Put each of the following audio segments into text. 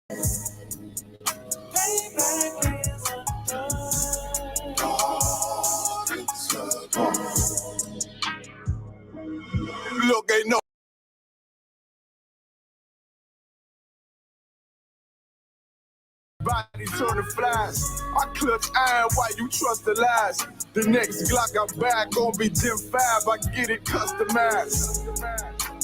Look, ain't no body turning flies. I clutch iron while you trust the lies. The next Glock I buy gon' be Gen 5. I get it customized.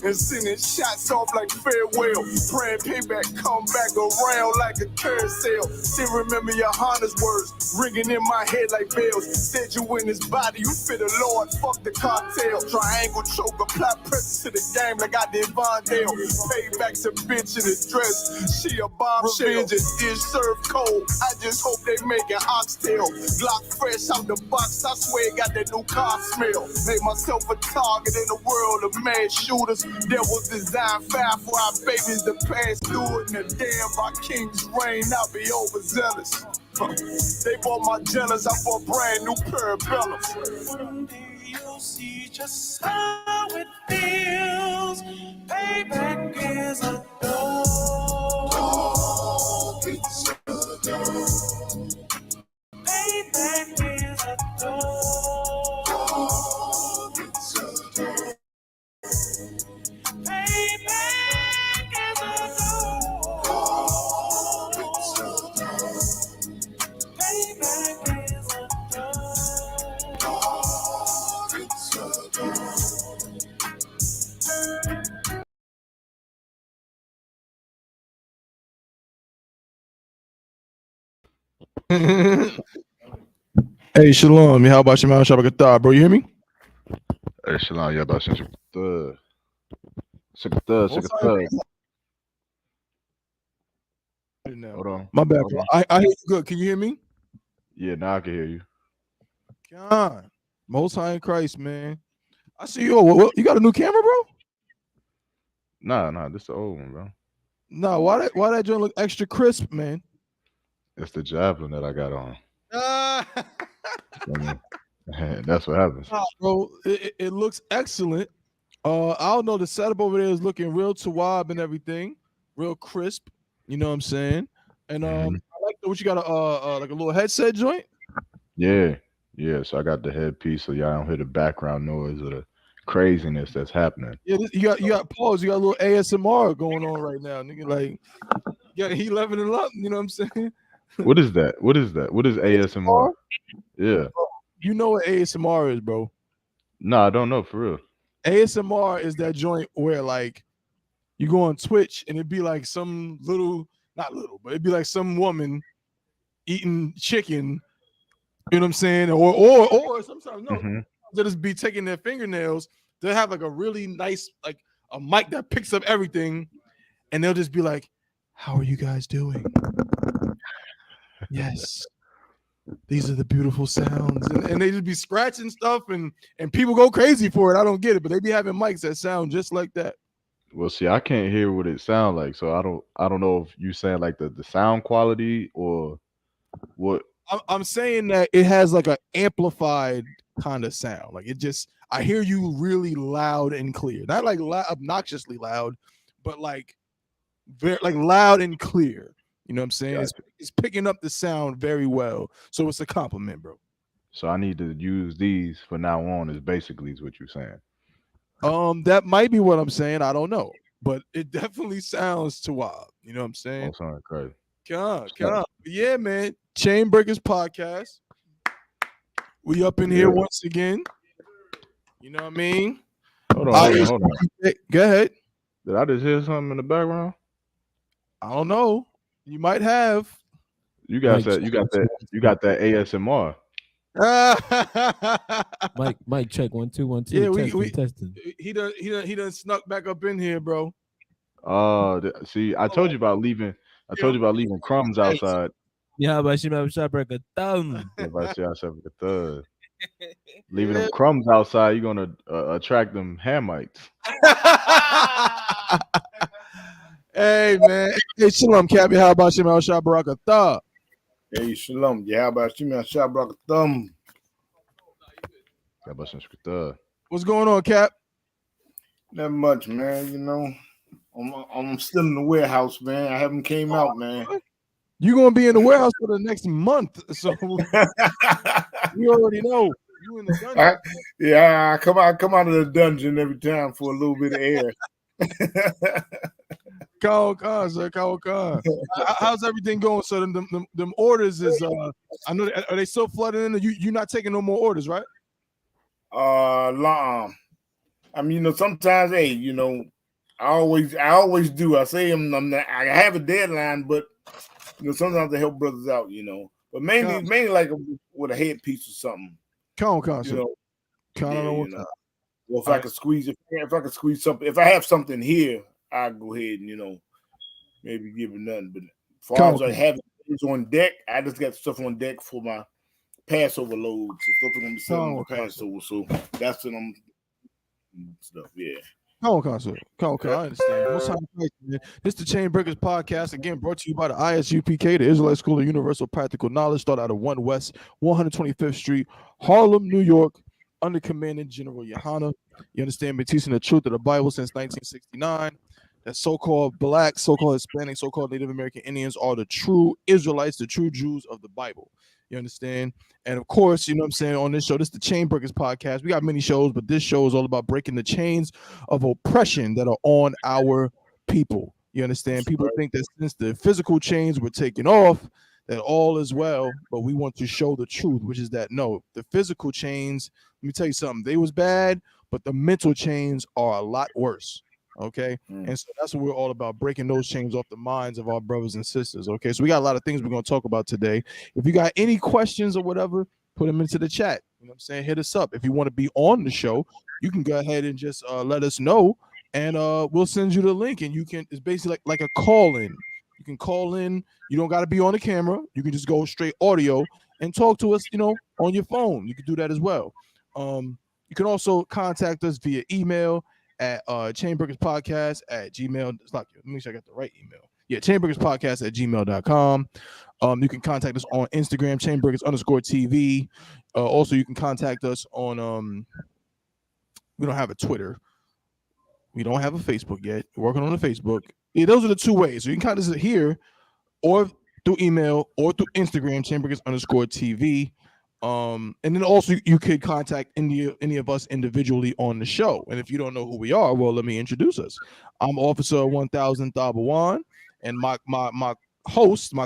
And sending shots off like farewell. Praying payback come back around like a carousel. Still remember YAHANNA's words ringing in my head like bells. Said you in his body, you fit a Lord, fuck the cartel. Triangle choke, apply pressure to the game like I did Vondale. Payback's a bitch in a dress, she a bombshell. Revenge is served cold, I just hope they make an oxtail. Glock fresh out the box, I swear it got that new car smell. Made myself a target in a world of mad shooters. There was design fire for our babies to pass through it. And the damn by King's reign, I'll be overzealous. They bought my jealous, I bought brand new parabellums. One day you'll see just how it feels. Payback is a dog. It's a dog. Payback is a dog. It's a dog. Payback is a dog. It's a dog. Payback is a dog. It's a dog. Hey, Shalom. How about your Shabbat, bro? You hear me? Hey, Shalom. Yeah, about Shabbat. Hold on. My bad, bro. I hear you good. Can you hear me? Yeah, now I can hear you. God, Most High in Christ, man. I see you. What, you got a new camera, bro? Nah, this is the old one, bro. No, why that joint look extra crisp, man? It's the javelin that I got on. That's what happens. Nah, bro, it looks excellent. I don't know. The setup over there is looking real tawab and everything, real crisp. You know what I'm saying? And I like what you got like a little headset joint. Yeah. So I got the headpiece, so y'all don't hear the background noise or the craziness that's happening. Yeah, you got pause. You got a little ASMR going on right now, nigga. Like, yeah, he leveling it up. You know what I'm saying? What is that? What is ASMR? Yeah. You know what ASMR is, bro? No, I don't know for real. ASMR is that joint where like you go on Twitch and it'd be like some not little, but it'd be like some woman eating chicken. You know what I'm saying? Or sometimes no, they'll just be taking their fingernails. They'll have like a really nice like a mic that picks up everything, and they'll just be like, "How are you guys doing?" Yes, these are the beautiful sounds, and they just be scratching stuff, and people go crazy for it. I don't get it, but they be having mics that sound just like that. Well, see, I can't hear what it sounds like, so I don't know if you saying like the sound quality or what. I'm saying that it has like an amplified kind of sound. Like I hear you really loud and clear, not like obnoxiously loud, but like very like loud and clear. You know what I'm saying? Gotcha. It's picking up the sound very well, so it's a compliment, bro. So I need to use these for now on. Is what you're saying? That might be what I'm saying. I don't know, but it definitely sounds too wild. You know what I'm saying? Oh, sound crazy. Come on. Yeah, man. Chain Breakers Podcast. We up in here once again. You know what I mean? Hold on. Go ahead. Did I just hear something in the background? I don't know. You might have. You got that ASMR. Mike, check 1 2 1 2. Yeah, testing. He done snuck back up in here, bro. See, I told you about leaving. I told you about leaving crumbs outside. Yeah, but she might shop like a thumb. Leaving them crumbs outside, you're gonna attract them Hamites. Hey man, hey Shalom, Cabby. How about you, man? Shabbat. Hey Shalom. Yeah, how about you, man? Shabbat. What's going on, Cap? Not much, man. You know, I'm still in the warehouse, man. I haven't came out, man. You're gonna be in the warehouse for the next month, so you already know. You in the dungeon. I come out of the dungeon every time for a little bit of air. How's everything going? So them orders is I know are they still flooding in? You're not taking no more orders, right? I mean, sometimes, hey, I always do. I say I'm not, I have a deadline, but sometimes I help brothers out, But mainly like with a headpiece or something. Well, if I could squeeze something, if I have something here, I go ahead and maybe give it nothing. But as far as I have things on deck, I just got stuff on deck for my Passover loads. So stuff I'm gonna be selling the Passover. So that's what I'm stuff. Yeah. I understand. This is the Chain Breakers podcast, again brought to you by the I.S.U.P.K, the Israelite School of Universal Practical Knowledge, started out of 1 West 125th Street, Harlem, New York, under commanding General YAHANNA. You understand, been teaching the truth of the Bible since 1969. That so-called Black, so-called Hispanic, so-called Native American Indians are the true Israelites, the true Jews of the Bible. You understand? And of course, you know what I'm saying, on this show, this is the Chain Breakers podcast. We got many shows, but this show is all about breaking the chains of oppression that are on our people. You understand? People think that since the physical chains were taken off, that all is well, but we want to show the truth, which is that no, the physical chains, let me tell you something, they was bad, but the mental chains are a lot worse. Okay. And so that's what we're all about, breaking those chains off the minds of our brothers and sisters. Okay. So we got a lot of things we're going to talk about today. If you got any questions or whatever, put them into the chat. You know what I'm saying? Hit us up. If you want to be on the show, you can go ahead and just let us know, and we'll send you the link. And you can, it's basically like a call in. You can call in. You don't got to be on the camera. You can just go straight audio and talk to us, on your phone. You can do that as well. You can also contact us via email at chainbreakerspodcast@gmail. Let me make sure I got the right email. Yeah, chainbreakerspodcast@gmail.com. You can contact us on Instagram, chainbreakers_TV. Also, you can contact us on we don't have a Twitter. We don't have a Facebook yet. We're working on a Facebook. Yeah, those are the two ways. So you can contact us here or through email or through Instagram, chainbreakers_TV. And then also you could contact any of us individually on the show. And if you don't know who we are, well, let me introduce us. I'm Officer 1000 Thabawan, and my co-host, we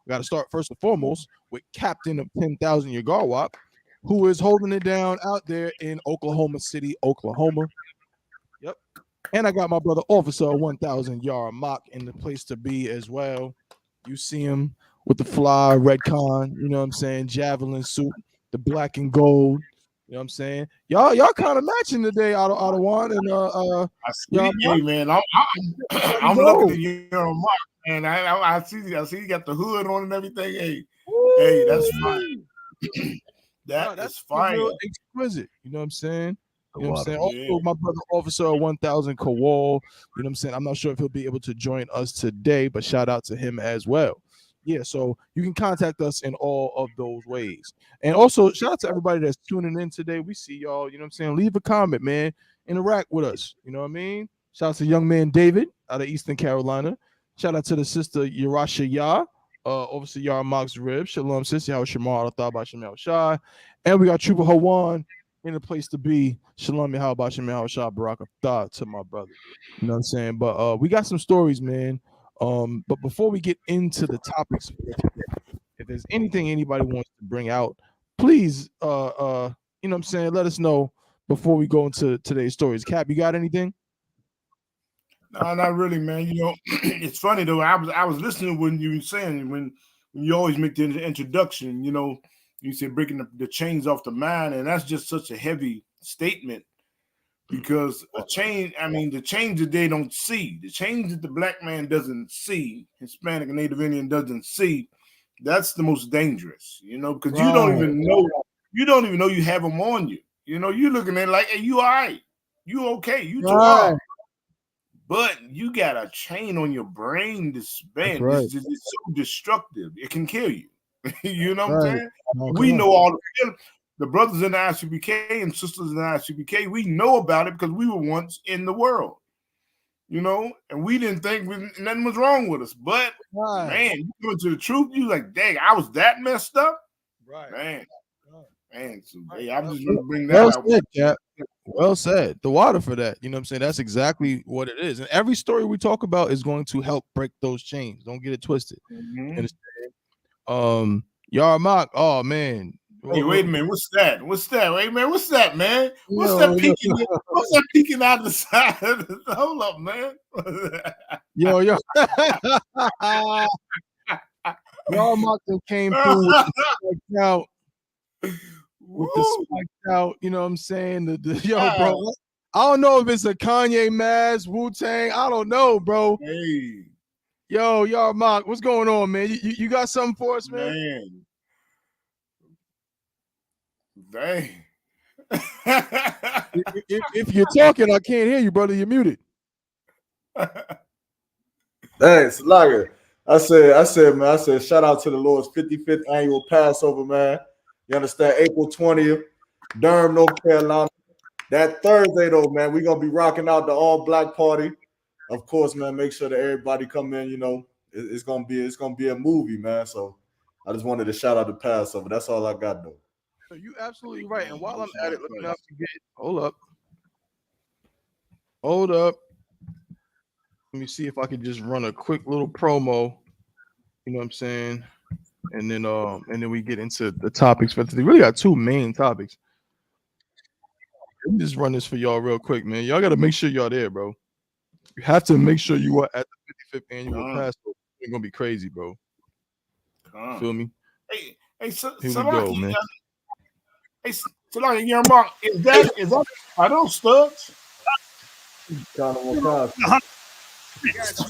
got to start first and foremost with Captain of 10,000 Yagarwap, who is holding it down out there in Oklahoma City, Oklahoma. Yep. And I got my brother Officer 1000 Yarmak in the place to be as well. You see him with the fly red con, you know what I'm saying, javelin suit, the black and gold, you know what I'm saying. Y'all kind of matching today, out of one. And I see, hey, man, I'm looking at you, Mark, and I see you got the hood on and everything. Hey, that's fine. That's fine. Exquisite, you know what I'm saying. You know what I'm saying? Also, my brother Officer 1000 Kowal, you know what I'm saying. I'm not sure if he'll be able to join us today, but shout out to him as well. Yeah, so you can contact us in all of those ways. And also, shout out to everybody that's tuning in today. We see y'all, you know what I'm saying? Leave a comment, man. Interact with us, you know what I mean? Shout out to young man David out of Eastern Carolina. Shout out to the sister Yerasha Yah, Officer Yarmak's Rib. Shalom, sister. How Shamar Thaba Shamel Shah. And we got Trooper Hawan in the place to be. Shalom, how about Shamel Shah Baraka Thah to my brother. You know what I'm saying? But we got some stories, man. But before we get into the topics, if there's anything anybody wants to bring out, please, you know what I'm saying, let us know before we go into today's stories. Cap, you got anything? No, not really, man. It's funny though. I was listening when you were saying when you always make the introduction. You said breaking the chains off the mind, and that's just such a heavy statement. Because the change that they don't see, the change that the black man doesn't see, Hispanic and Native Indian doesn't see, that's the most dangerous, because you don't even know you have them on you. You're looking at it like, hey, you all right, you okay, you too hard. But you got a chain on your brain this bad. Right. It's so destructive. It can kill you. You know what I'm saying? We know all the brothers in the I.S.U.P.K and sisters in the I.S.U.P.K, we know about it because we were once in the world. you know, and we didn't think nothing was wrong with us. But man, you come to the truth, you like, dang, I was that messed up, right, man. So, right. hey, I'm just gonna bring that out. Said, Cap. Well said. The water for that. You know what I'm saying? That's exactly what it is. And every story we talk about is going to help break those chains. Don't get it twisted. Mm-hmm. YAHANNA. Oh man. Hey, wait a minute. What's that? What's that? Wait, man. What's that, man? What's that peeking? What's that peeking out the side? Hold up, man. yo. YAHANNA came through with the spiked out. You know what I'm saying? Bro. I don't know if it's a Kanye mask, Wu-Tang. I don't know, bro. Hey. Yo, YAHANNA, what's going on, man? You got something for us, man? Dang. if you're talking, I can't hear you, brother. You're muted. Thanks, Lager. I said, man, shout out to the Lord's 55th annual Passover, man. You understand? April 20th, Durham, North Carolina. That Thursday, though, man, we're gonna be rocking out the all-black party. Of course, man, make sure that everybody come in, you know. It's gonna be a movie, man. So I just wanted to shout out the Passover. That's all I got, though. You're absolutely right. And while I'm at it, let me not forget. Hold up. Let me see if I can just run a quick little promo. You know what I'm saying? And then we get into the topics for today. We really got two main topics. Let me just run this for y'all real quick, man. Y'all got to make sure y'all there, bro. You have to make sure you are at the 55th annual Passover. It's gonna be crazy, bro. Feel me? Hey, so here we go, man. Hey, so like young Mark, is that are those studs? The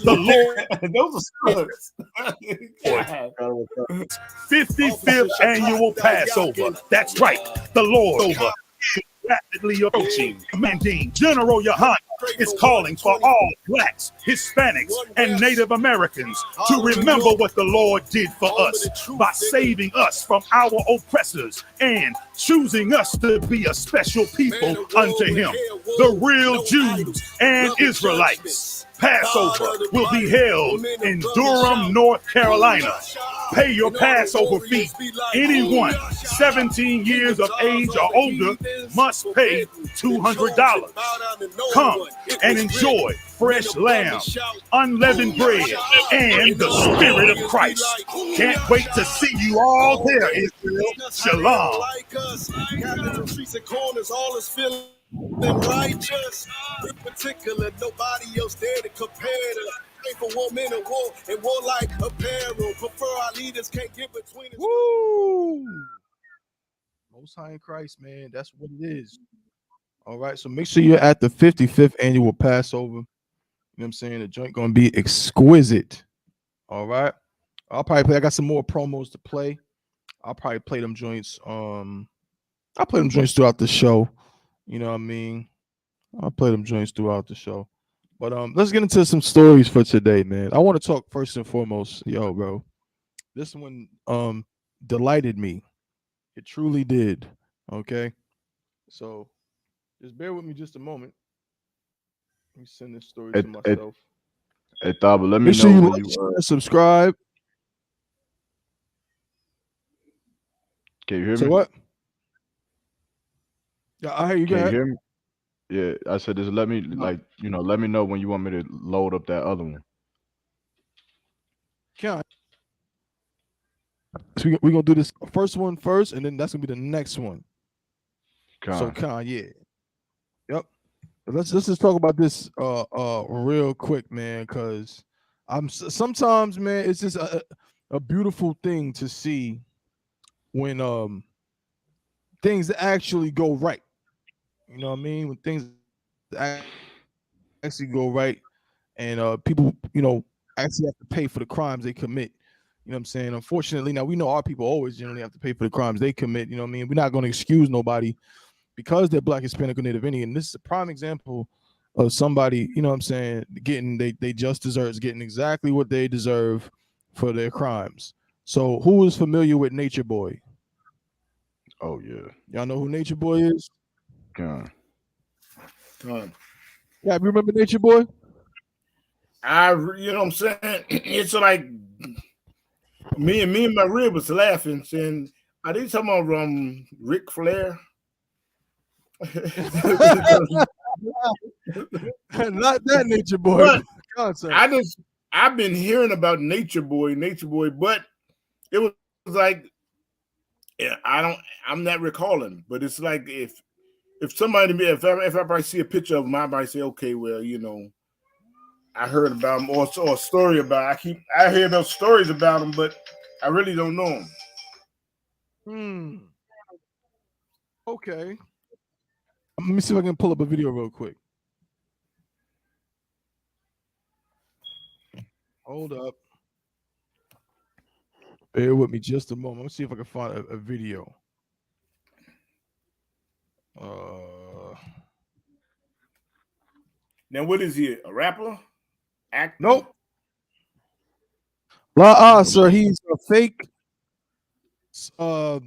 Lord, those are studs. 55th annual Passover. That's right, the Lord over. Rapidly approaching, commanding General YAHANNA is calling for all blacks, Hispanics, and Native Americans to remember what the Lord did for us by saving us from our oppressors and choosing us to be a special people unto Him, the real Jews and Israelites. Passover will be held in Durham, North Carolina. Pay your Passover fee. Anyone 17 years of age or older must pay $200. Come and enjoy fresh lamb, unleavened bread, and the Spirit of Christ. Can't wait to see you all there, Israel. Shalom. Righteous, in particular, nobody else there to compare to. For woman and warlike apparel. Prefer our leaders can't get between us. Woo! Most High in Christ, man. That's what it is. All right. So make sure you're at the 55th annual Passover. You know what I'm saying? The joint gonna be exquisite. All right. I'll probably play. I got some more promos to play. I'll probably play them joints. I'll play them joints throughout the show. You know what I mean? I'll play them joints throughout the show. But let's get into some stories for today, man. I want to talk first and foremost, bro. This one delighted me. It truly did. Okay. So just bear with me just a moment. Let me send this story to myself. Hey, Thaba, let me Make sure know you when like, you share, subscribe. Can you hear me? So what? Yeah, I hear you. Can you hear me? Yeah, I said just let me let me know when you want me to load up that other one. So we're gonna do this first one first, and then that's gonna be the next one. So yeah. Yep. Let's just talk about this real quick, man, because sometimes, man, it's just a beautiful thing to see when things actually go right. You know what I mean? When things actually go right, and people, actually have to pay for the crimes they commit. You know what I'm saying? Unfortunately, now we know our people always generally have to pay for the crimes they commit. You know what I mean? We're not going to excuse nobody because they're Black, Hispanic, or Native Indian. This is a prime example of somebody, you know what I'm saying, getting they just deserves getting exactly what they deserve for their crimes. So who is familiar with Nature Boy? Oh yeah. Y'all know who Nature Boy is? God. Yeah, you remember Nature Boy? You know what I'm saying? It's like me and my rib was laughing, saying, "Are they talking about Ric Flair?" Not that Nature Boy But concert. I've been hearing about Nature Boy, but it was like I'm not recalling, but it's like if somebody if I see a picture of him, I might say, okay, well, you know, I heard about him or a story about. I hear those stories about him, but I really don't know him. Okay. Let me see if I can pull up a video real quick. Hold up. Bear with me just a moment. Let's see if I can find a video. Now, what is he? A rapper? Actor? Nope. Sir, he's a fake, I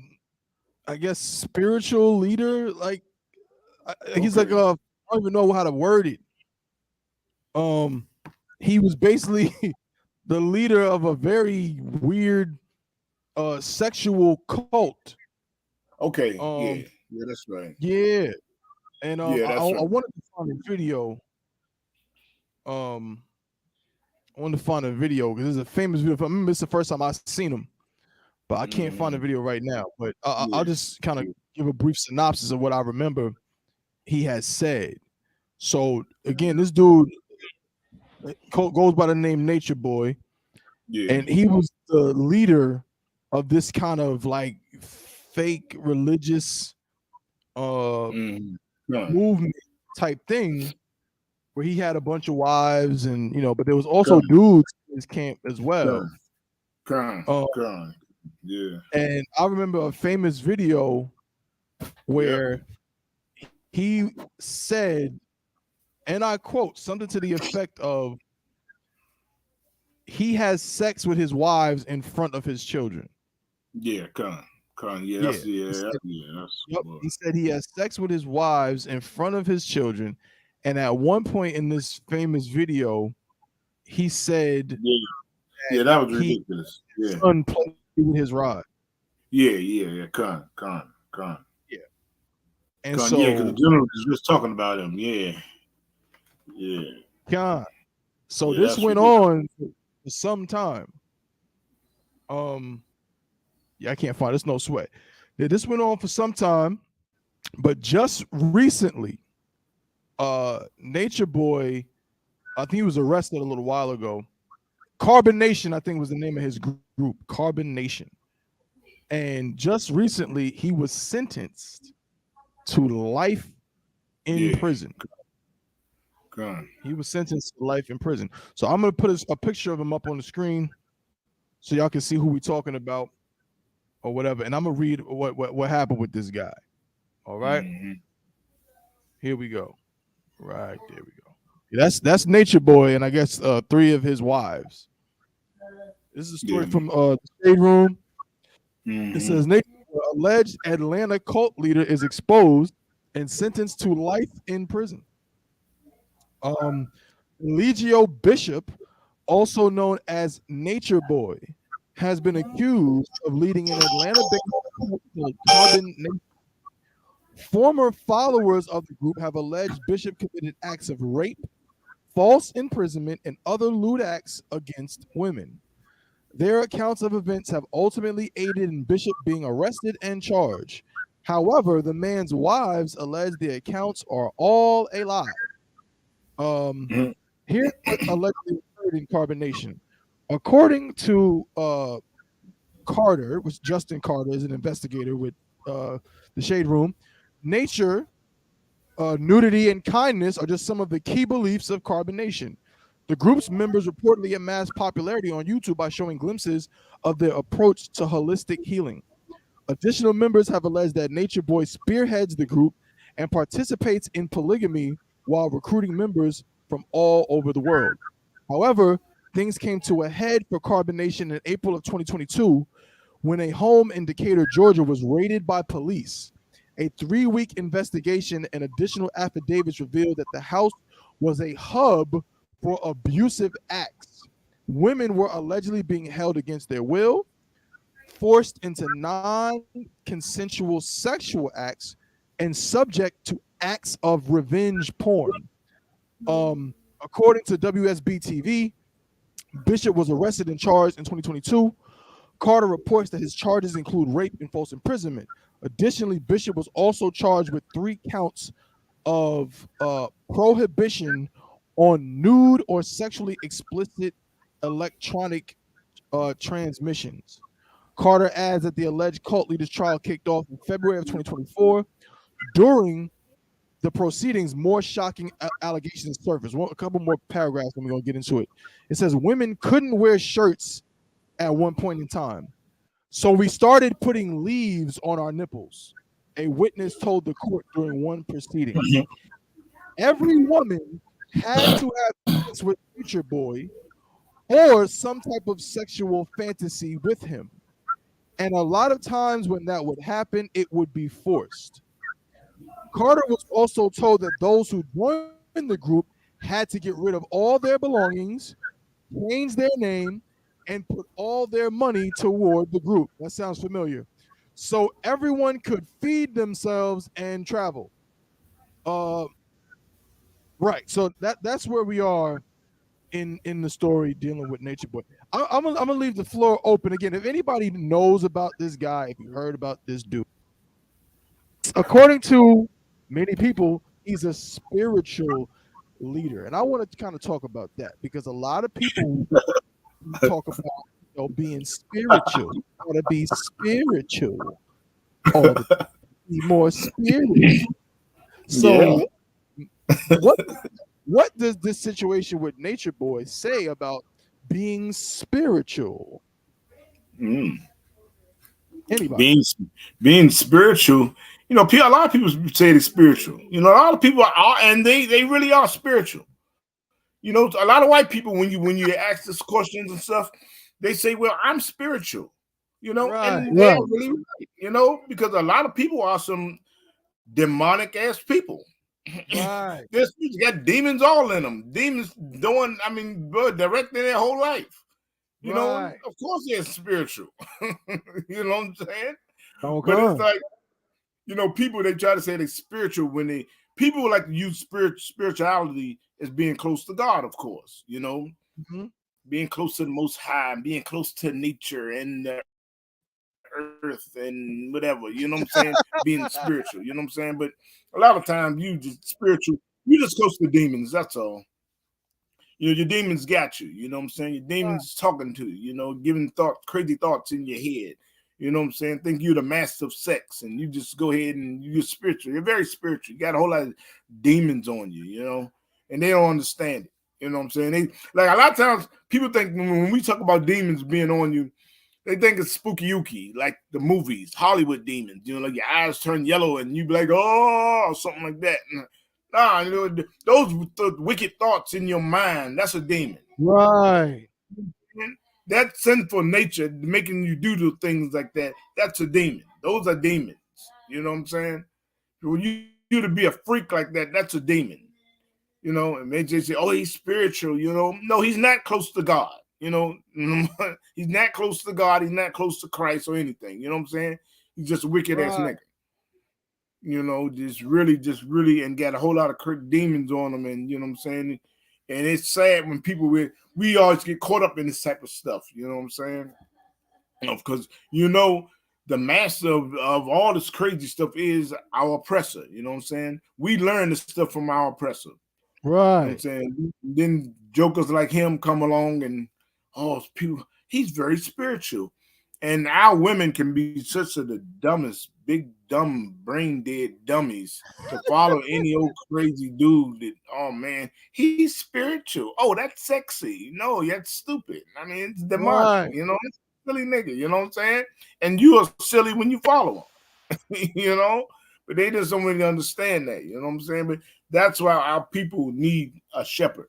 guess, spiritual leader. Like, he's like I don't even know how to word it. He was basically the leader of a very weird sexual cult. Okay. Yeah, that's right. Yeah. And yeah, that's I right. wanted to find a video. I wanted to find a video because it's a famous video. I remember it's the first time I've seen him, but I can't find the video right now. But I'll just kind of give a brief synopsis of what I remember he has said. So again, this dude goes by the name Nature Boy, and he was the leader of this kind of like fake religious movement type thing, where he had a bunch of wives, and but there was also dudes in his camp as well. Yeah. And I remember a famous video where he said, and I quote, something to the effect of, he has sex with his wives in front of his children. Yeah, He said he has sex with his wives in front of his children. And at one point in this famous video, he said, that was ridiculous. His son played with his rod. Yeah. And so, because the general was just talking about him. Yeah. So this went on for some time. I can't find. There's no sweat. This went on for some time, but just recently, Nature Boy, I think he was arrested a little while ago. Carbon Nation, I think, was the name of his group, Carbon Nation. And just recently, he was sentenced to life in prison. He was sentenced to life in prison. So I'm going to put a picture of him up on the screen so y'all can see who we're talking about or whatever. And I'm going to read what happened with this guy. All right? Here we go. Right, there we go. That's Nature Boy, and I guess 3 of his wives. This is a story from the Shade Room. It says, Nature Boy, alleged Atlanta cult leader, is exposed and sentenced to life in prison. Legio Bishop, also known as Nature Boy, has been accused of leading an Atlanta-based cult called Carbon Nation. Former followers of the group have alleged Bishop committed acts of rape, false imprisonment, and other lewd acts against women. Their accounts of events have ultimately aided in Bishop being arrested and charged. However, the man's wives allege the accounts are all a lie. Here's what allegedly occurred in Carbon Nation. According to Carter, which Justin Carter is an investigator with the Shade Room, nature, nudity, and kindness are just some of the key beliefs of Carbon Nation. The group's members reportedly amassed popularity on YouTube by showing glimpses of their approach to holistic healing. Additional members have alleged that Nature Boy spearheads the group and participates in polygamy while recruiting members from all over the world. However, things came to a head for Carbon Nation in April of 2022 when a home in Decatur, Georgia was raided by police. A 3-week investigation and additional affidavits revealed that the house was a hub for abusive acts. Women were allegedly being held against their will, forced into non-consensual sexual acts, and subject to acts of revenge porn. According to WSB TV, Bishop was arrested and charged in 2022. Carter reports that his charges include rape and false imprisonment. Additionally, Bishop was also charged with 3 counts of prohibition on nude or sexually explicit electronic transmissions. Carter adds that the alleged cult leader's trial kicked off in February of 2024. During the proceedings, more shocking allegations surfaced. A couple more paragraphs, and we're going to get into it. It says women couldn't wear shirts at one point in time. So we started putting leaves on our nipples, a witness told the court during one proceeding. Every woman had to have sex with Nature Boy or some type of sexual fantasy with him. And a lot of times when that would happen, it would be forced. Carter was also told that those who joined the group had to get rid of all their belongings, change their name, and put all their money toward the group. That sounds familiar. So everyone could feed themselves and travel. Right. So that's where we are in the story dealing with Nature Boy. I'm gonna leave the floor open again. If anybody knows about this guy, if you heard about this dude, according to many people, he's a spiritual leader, and I want to kind of talk about that because a lot of people talk about being spiritual. You want to be spiritual, or be more spiritual. So, what does this situation with Nature Boy say about being spiritual? Anybody? Being spiritual, a lot of people say they're spiritual. A lot of people are, and they really are spiritual. A lot of white people, when you ask this questions and stuff, they say, "Well, I'm spiritual," and they're really right, because a lot of people are some demonic ass people. Right. This got demons all in them. Demons doing, directing their whole life. Of course they're spiritual. You know what I'm saying? Okay. But it's like, people, they try to say they're spiritual when people like to use spirituality as being close to God, of course, being close to the Most High, being close to nature and the earth and whatever, you know what I'm saying? Being spiritual, you know what I'm saying? But a lot of times you just spiritual, you just close to demons, that's all. Your demons got you, you know what I'm saying? Your demons talking to you, giving crazy thoughts in your head. You know what I'm saying? Think you're the master of sex, and you just go ahead and you're spiritual. You're very spiritual. You got a whole lot of demons on you, and they don't understand it. You know what I'm saying? They like a lot of times people think when we talk about demons being on you, they think it's spooky-ooky, like the movies, Hollywood demons. Like your eyes turn yellow and you be like, oh, or something like that. Nah, those wicked thoughts in your mind, that's a demon. Right. That sinful nature making you do the things like that, that's a demon. Those are demons. You know what I'm saying? When you to be a freak like that, that's a demon. And they just say, oh, he's spiritual, No, he's not close to God. He's not close to God. He's not close to Christ or anything. You know what I'm saying? He's just a wicked ass nigga. Just really, and got a whole lot of demons on him. And you know what I'm saying? And it's sad when people we always get caught up in this type of stuff. You know what I'm saying? Because the master of all this crazy stuff is our oppressor. You know what I'm saying? We learn this stuff from our oppressor. Right. You know what I'm saying? Then jokers like him come along and people, he's very spiritual. And our women can be such the dumbest, big, dumb, brain dead dummies to follow any old crazy dude that, oh man, he's spiritual. Oh, that's sexy. No, that's stupid. It's demonic, it's a silly nigga, you know what I'm saying? And you are silly when you follow him, but they just don't really understand that, you know what I'm saying? But that's why our people need a shepherd,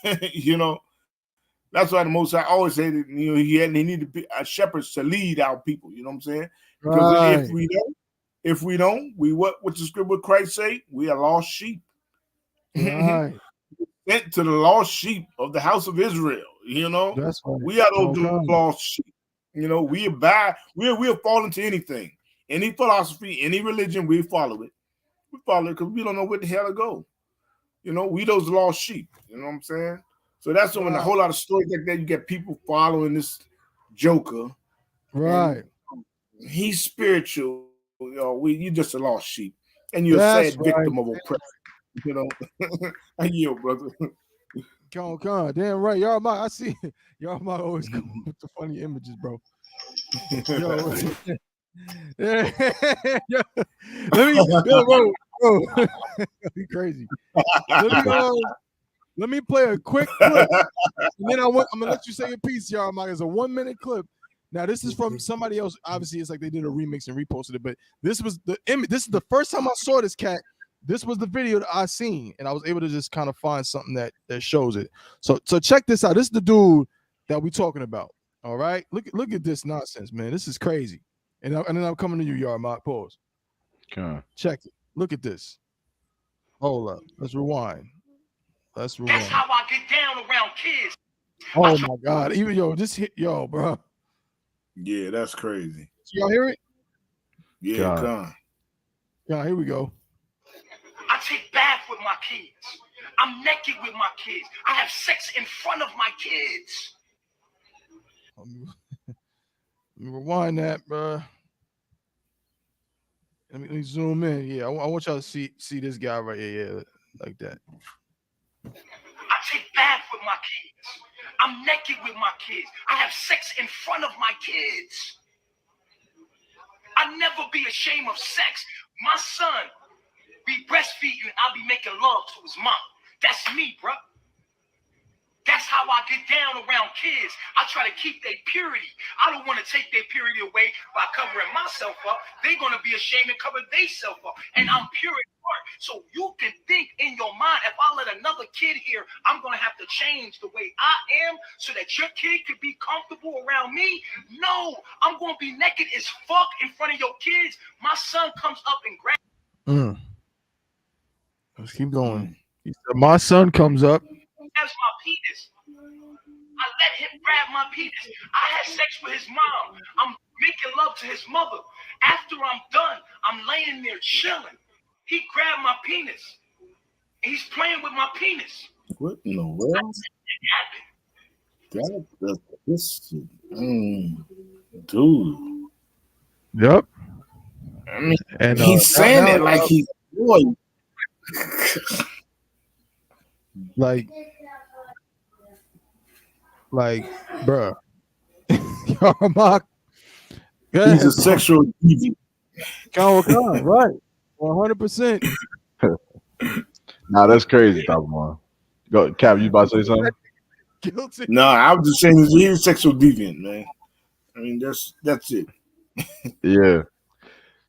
That's why the Most High always say that he need to be a shepherd to lead our people. You know what I'm saying? Because if we don't, what the scripture Christ say? We are lost sheep. Right. sent to the lost sheep of the house of Israel. You know, That's right. we are those Okay. lost sheep. You know, we'll fall into anything, any philosophy, any religion. We follow it. We follow it because we don't know where the hell to go. You know, we those lost sheep. You know what I'm saying? So that's when a Right. whole lot of stories like that. You get people following this joker. Right. He's spiritual. You know, you just a lost sheep, and you're a That's sad victim right. of oppression. You know, I yield, brother. Come on. Damn right. Y'all might. I see. Y'all might always come with the funny images, bro. Yo. Yeah. Yo. Let me. Yo, bro. You crazy. Let me play a quick clip, and then I'm gonna let you say your piece, y'all. Mike, it's a 1-minute clip. Now, this is from somebody else. Obviously, it's like they did a remix and reposted it, but this was the image. This is the first time I saw this cat. This was the video that I seen, and I was able to just kind of find something that shows it. So check this out. This is the dude that we talking about. All right, look at this nonsense, man. This is crazy. And then I'm coming to you, y'all. Mark, pause. Okay. Check it. Look at this. Hold up. Let's rewind. That's how I get down around kids. Oh my God! Even just hit bro. Yeah, that's crazy. Y'all hear it? Yeah, come. Yeah, here we go. I take bath with my kids. I'm naked with my kids. I have sex in front of my kids. Let me rewind that, bro. Let me zoom in. Yeah, I want y'all to see this guy right here. Yeah, like that. I take bath with my kids. I'm naked with my kids. I have sex in front of my kids. I'll never be ashamed of sex. My son be breastfeeding and I'll be making love to his mom. That's me, bro. That's how I get down around kids. I try to keep their purity. I don't want to take their purity away by covering myself up. They're going to be ashamed and cover themselves up. And I'm pure at heart. So you can think in your mind, if I let another kid here, I'm going to have to change the way I am so that your kid could be comfortable around me. No, I'm going to be naked as fuck in front of your kids. My son comes up and grabs. Let's keep going. My son comes up. Grabs my penis. I let him grab my penis. I had sex with his mom. I'm making love to his mother. After I'm done, I'm laying there chilling. He grabbed my penis. He's playing with my penis. What in the world? Dude. Yep. I mean, and he's saying it like he's boy. like, bruh. Mark. He's a sexual deviant. Right. 100%. Nah, that's crazy, Top. Go, Cap, you about to say something? Guilty. No, I was just saying he's a sexual deviant, man. I mean, that's it. Yeah,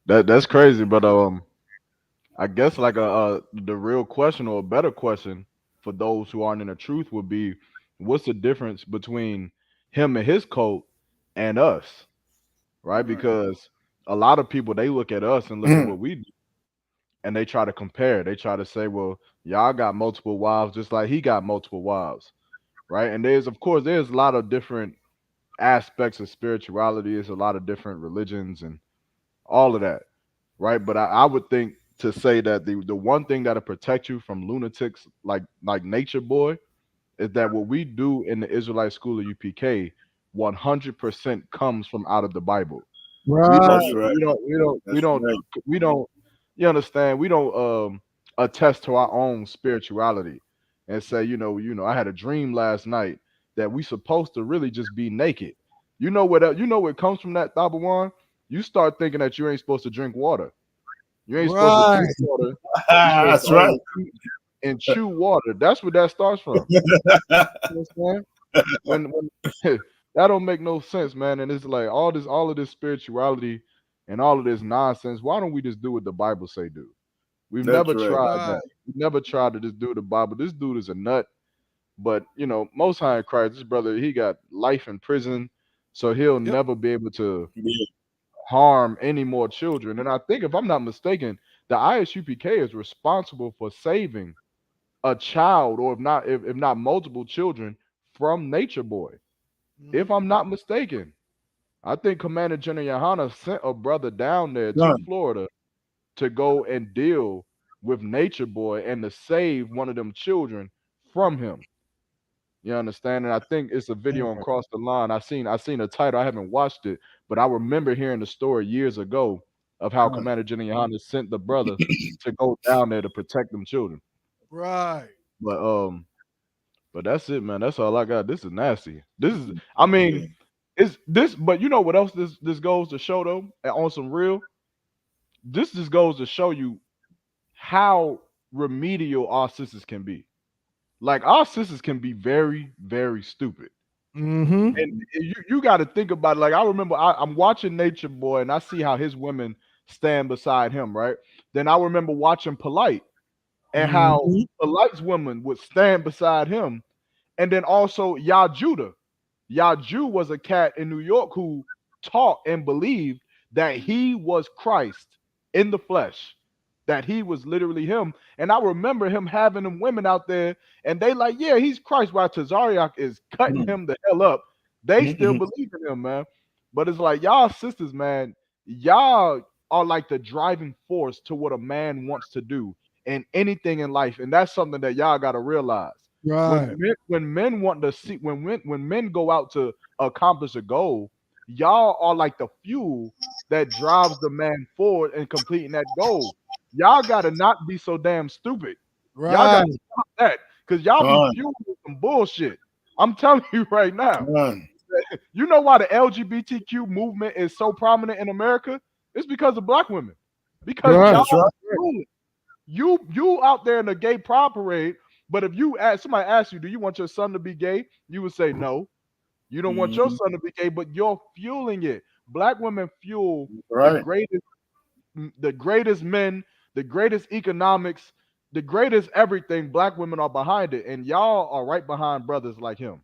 that's crazy. But I guess like the real question or a better question for those who aren't in the truth would be, what's the difference between him and his cult and us, right? Because a lot of people, they look at us and look at what we do, and they try to compare. They try to say, well, y'all got multiple wives just like he got multiple wives, right? And there's a lot of different aspects of spirituality. There's a lot of different religions and all of that, right? But I would think to say that the one thing that'll protect you from lunatics like Nature Boy is that what we do in the Israelite school of UPK 100% comes from out of the Bible. Right. We don't you understand, we don't attest to our own spirituality and say, I had a dream last night that we supposed to really just be naked. You know what comes from that, Tabawan? You start thinking that you ain't supposed to drink water. You ain't supposed to drink water. That's right. And chew water. That's where that starts from. You understand? When that don't make no sense, man. And it's like all of this spirituality and all of this nonsense. Why don't we just do what the Bible say do? We've never tried that. We've never tried to just do the Bible. This dude is a nut. But Most High in Christ, this brother, he got life in prison, so he'll never be able to harm any more children. And I think, if I'm not mistaken, the I.S.U.P.K is responsible for saving a child, or if not multiple children from Nature Boy. If I'm not mistaken, I think Commander General Yahanna sent a brother down there to Done. Florida to go and deal with Nature Boy and to save one of them children from him. You understand? And I think it's a video on Cross the Line. I seen a title. I haven't watched it, but I remember hearing the story years ago of how Commander General Yahanna sent the brother to go down there to protect them children. Right. But that's it, man. That's all I got. This is nasty. This is, I mean, it's this. But you know what else this goes to show though? On some real, this just goes to show you how remedial our sisters can be. Like our sisters can be very, very stupid. Mm-hmm. And you got to think about it. Like I remember I'm watching Nature Boy and I see how his women stand beside him, right? Then I remember watching Polite and how Polite's women would stand beside him. And then also Judah. Jew was a cat in New York who taught and believed that he was Christ in the flesh, that he was literally him. And I remember him having them women out there, and they like, yeah, he's Christ, while Tazariak is cutting him the hell up. They still believe in him, man. But it's like, y'all sisters, man, y'all are like the driving force to what a man wants to do in anything in life. And that's something that y'all got to realize. Right. When men want to see, when men go out to accomplish a goal, y'all are like the fuel that drives the man forward in completing that goal. Y'all gotta not be so damn stupid. Right. Y'all gotta stop that, because y'all be fueling some bullshit. I'm telling you right now. You know why the LGBTQ movement is so prominent in America? It's because of black women. Because y'all you out there in the gay pride parade. But if somebody asks you, do you want your son to be gay? You would say no. You don't want your son to be gay, but you're fueling it. Black women fuel the greatest men, the greatest economics, the greatest everything. Black women are behind it, and y'all are right behind brothers like him.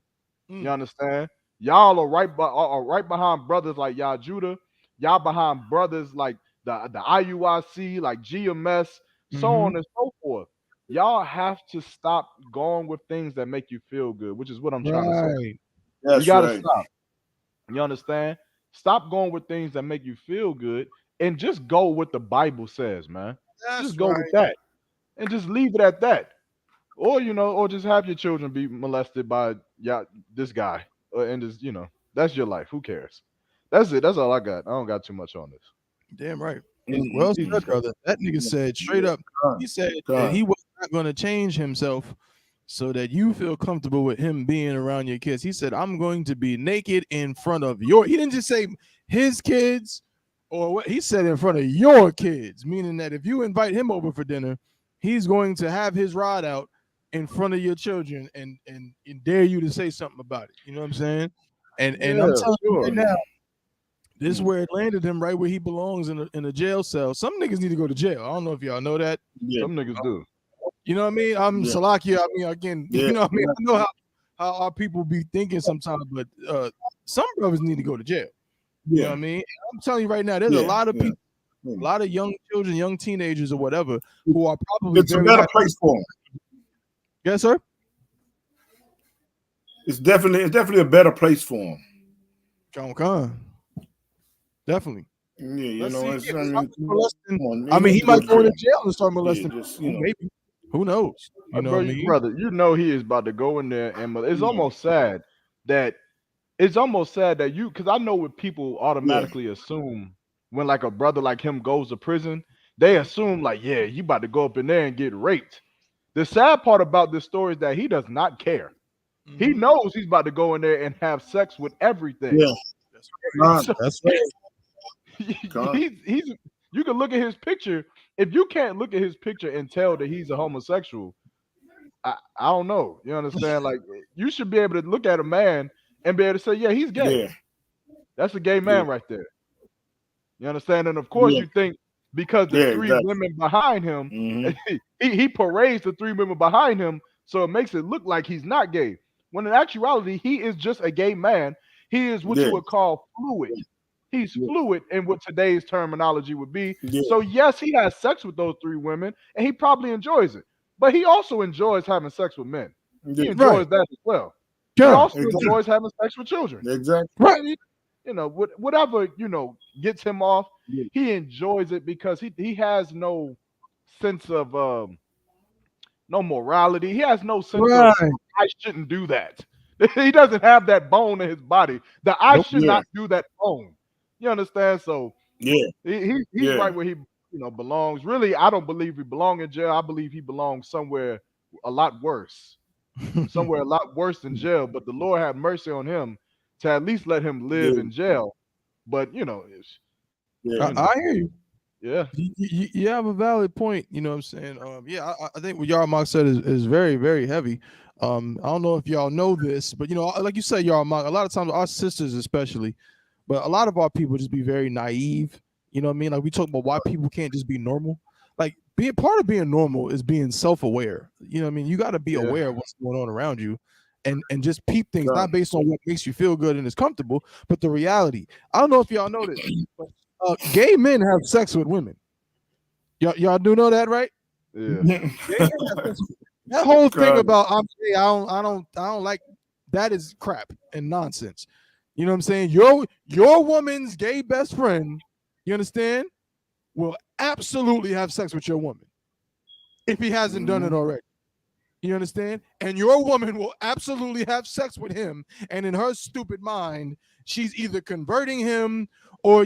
You understand? Y'all are right behind brothers like Judah. Y'all behind brothers like the IUIC, like GMS, so on and so forth. Y'all have to stop going with things that make you feel good, which is what I'm trying to say. You gotta stop. You understand? Stop going with things that make you feel good and just go with the Bible says, man. Just go with that and just leave it at that. Or or just have your children be molested by this guy, and just that's your life. Who cares? That's it. That's all I got. I don't got too much on this. Damn right. Well said, brother. That nigga said straight up. He said that he was not going to change himself so that you feel comfortable with him being around your kids. He said, I'm going to be naked in front of he didn't just say his kids or what he said, in front of your kids, meaning that if you invite him over for dinner, he's going to have his rod out in front of your children and dare you to say something about it. You know what I'm saying? And I'm telling you right now, this is where it landed him, right where he belongs, in a jail cell. Some niggas need to go to jail. I don't know if y'all know that. Some niggas do. You know what I mean? I'm Salakia. I mean, again, you know what I mean? I know how our people be thinking sometimes, but some brothers need to go to jail. You know what I mean? I'm telling you right now, there's a lot of people, a lot of young children, young teenagers or whatever, who are probably it's a better place for them. Yes, sir. It's definitely a better place for them. Definitely. Yeah, I mean, he might go to jail and start molesting. Maybe. Who knows? You know what I mean? Brother, he is about to go in there, and it's almost sad that you, because I know what people automatically assume when like a brother like him goes to prison, they assume like, yeah, you about to go up in there and get raped. The sad part about this story is that he does not care. He knows he's about to go in there and have sex with everything. Yeah, that's right. You can look at his picture. If you can't look at his picture and tell that he's a homosexual, I don't know. You understand? Like, you should be able to look at a man and be able to say, yeah, he's gay. Yeah. That's a gay man right there. You understand? And of course you think because the three women behind him, he parades the three women behind him, so it makes it look like he's not gay. When in actuality, he is just a gay man. He is what you would call fluid. He's fluid in what today's terminology would be. So yes, he has sex with those three women, and he probably enjoys it. but he also enjoys having sex with men. He Yeah. enjoys Right. that as well. He Yeah. also Exactly. enjoys having sex with children. Exactly. Right. You know, whatever, you know, gets him off, Yeah. he enjoys it because he has no sense of no morality. He has no sense of Right. I shouldn't do that. He doesn't have that bone in his body. The I Nope. should Yeah. not do that bone. You understand? So Yeah. he's Yeah. right where he belongs. Really, I don't believe he belongs in jail. I believe he belongs somewhere a lot worse. Somewhere a lot worse than jail. But the Lord had mercy on him to at least let him live Yeah. in jail. But it's Yeah. I, I hear you. yeah. You have a valid point. You know what I'm saying? Yeah, I think what Yarmark said is very, very heavy. I don't know if y'all know this, but like you said, Yarmark, a lot of times our sisters especially, but a lot of our people just be very naive. You know what I mean? Like we talk about why people can't just be normal. Like being part of being normal is being self-aware. You know what I mean? You got to be Yeah. aware of what's going on around you and just peep things, God. not based on what makes you feel good and is comfortable, but the reality. I don't know if y'all know this, but gay men have sex with women. Y'all do know that, right? Yeah. Gay men have sex with- That whole thing God. about I'm gay, I don't like that is crap and nonsense. You know what I'm saying? Your woman's gay best friend, you understand, will absolutely have sex with your woman if he hasn't done it already. You understand? And your woman will absolutely have sex with him. And in her stupid mind, she's either converting him or,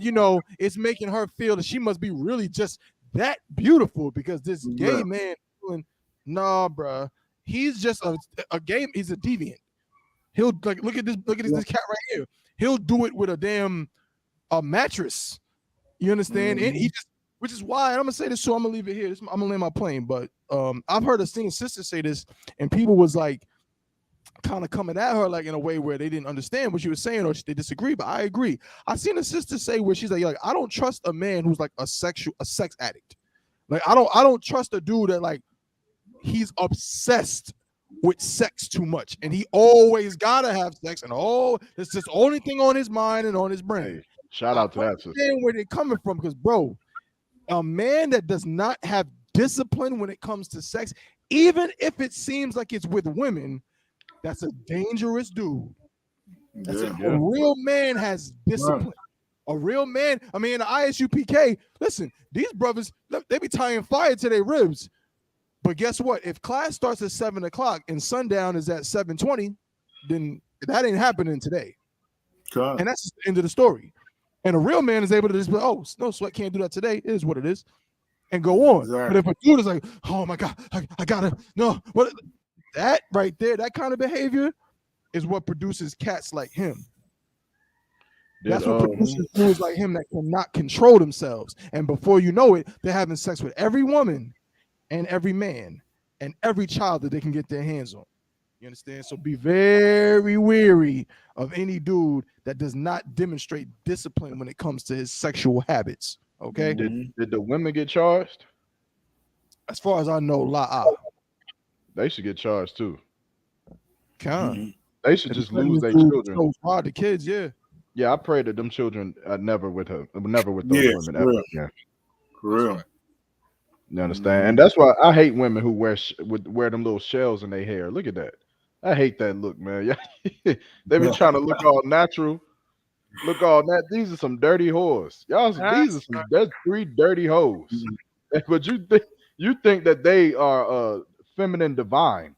it's making her feel that she must be really just that beautiful because this gay Yeah. man doing, nah, bruh. He's just a gay, he's a deviant. He'll look at this cat right here. He'll do it with a mattress. You understand? And he just, which is why, and I'm gonna say this too. I'm gonna leave it here. I'm gonna land my plane. But I've heard a senior sister say this, and people was like kind of coming at her like in a way where they didn't understand what she was saying or they disagree. But I agree. I seen a sister say where she's like I don't trust a man who's like a sex addict. Like I don't trust a dude that like he's obsessed with sex too much, and he always gotta have sex, and it's just the only thing on his mind and on his brain. Hey, shout out to that sister. I understand where they're coming from because, bro, a man that does not have discipline when it comes to sex, even if it seems like it's with women, that's a dangerous dude. A real man has discipline. Right. A real man, I mean, the I.S.U.P.K, listen, these brothers, they be tying fire to their ribs. But guess what? If class starts at 7 o'clock and sundown is at 7:20, then that ain't happening today. God. And that's the end of the story. And a real man is able to just be, oh, no, Sweat can't do that today. It is what it is. And go on. Exactly. But if a dude is like, oh my God, I gotta, no, what that right there, that kind of behavior is what produces cats like him. That's what produces dudes like him that cannot control themselves. And before you know it, they're having sex with every woman and every man and every child that they can get their hands on. You understand? So be very wary of any dude that does not demonstrate discipline when it comes to his sexual habits. Okay. Did the women get charged? As far as I know, they should get charged too. They should just lose their children. So hard, the kids, yeah. Yeah, I pray that them children are never with those women ever again. For real. You understand? And that's why I hate women who wear them little shells in their hair. Look at that. I hate that look, man. They be trying to look all natural. Look all that. These are some dirty whores. That's 3 dirty hoes. But you think that they are feminine divine.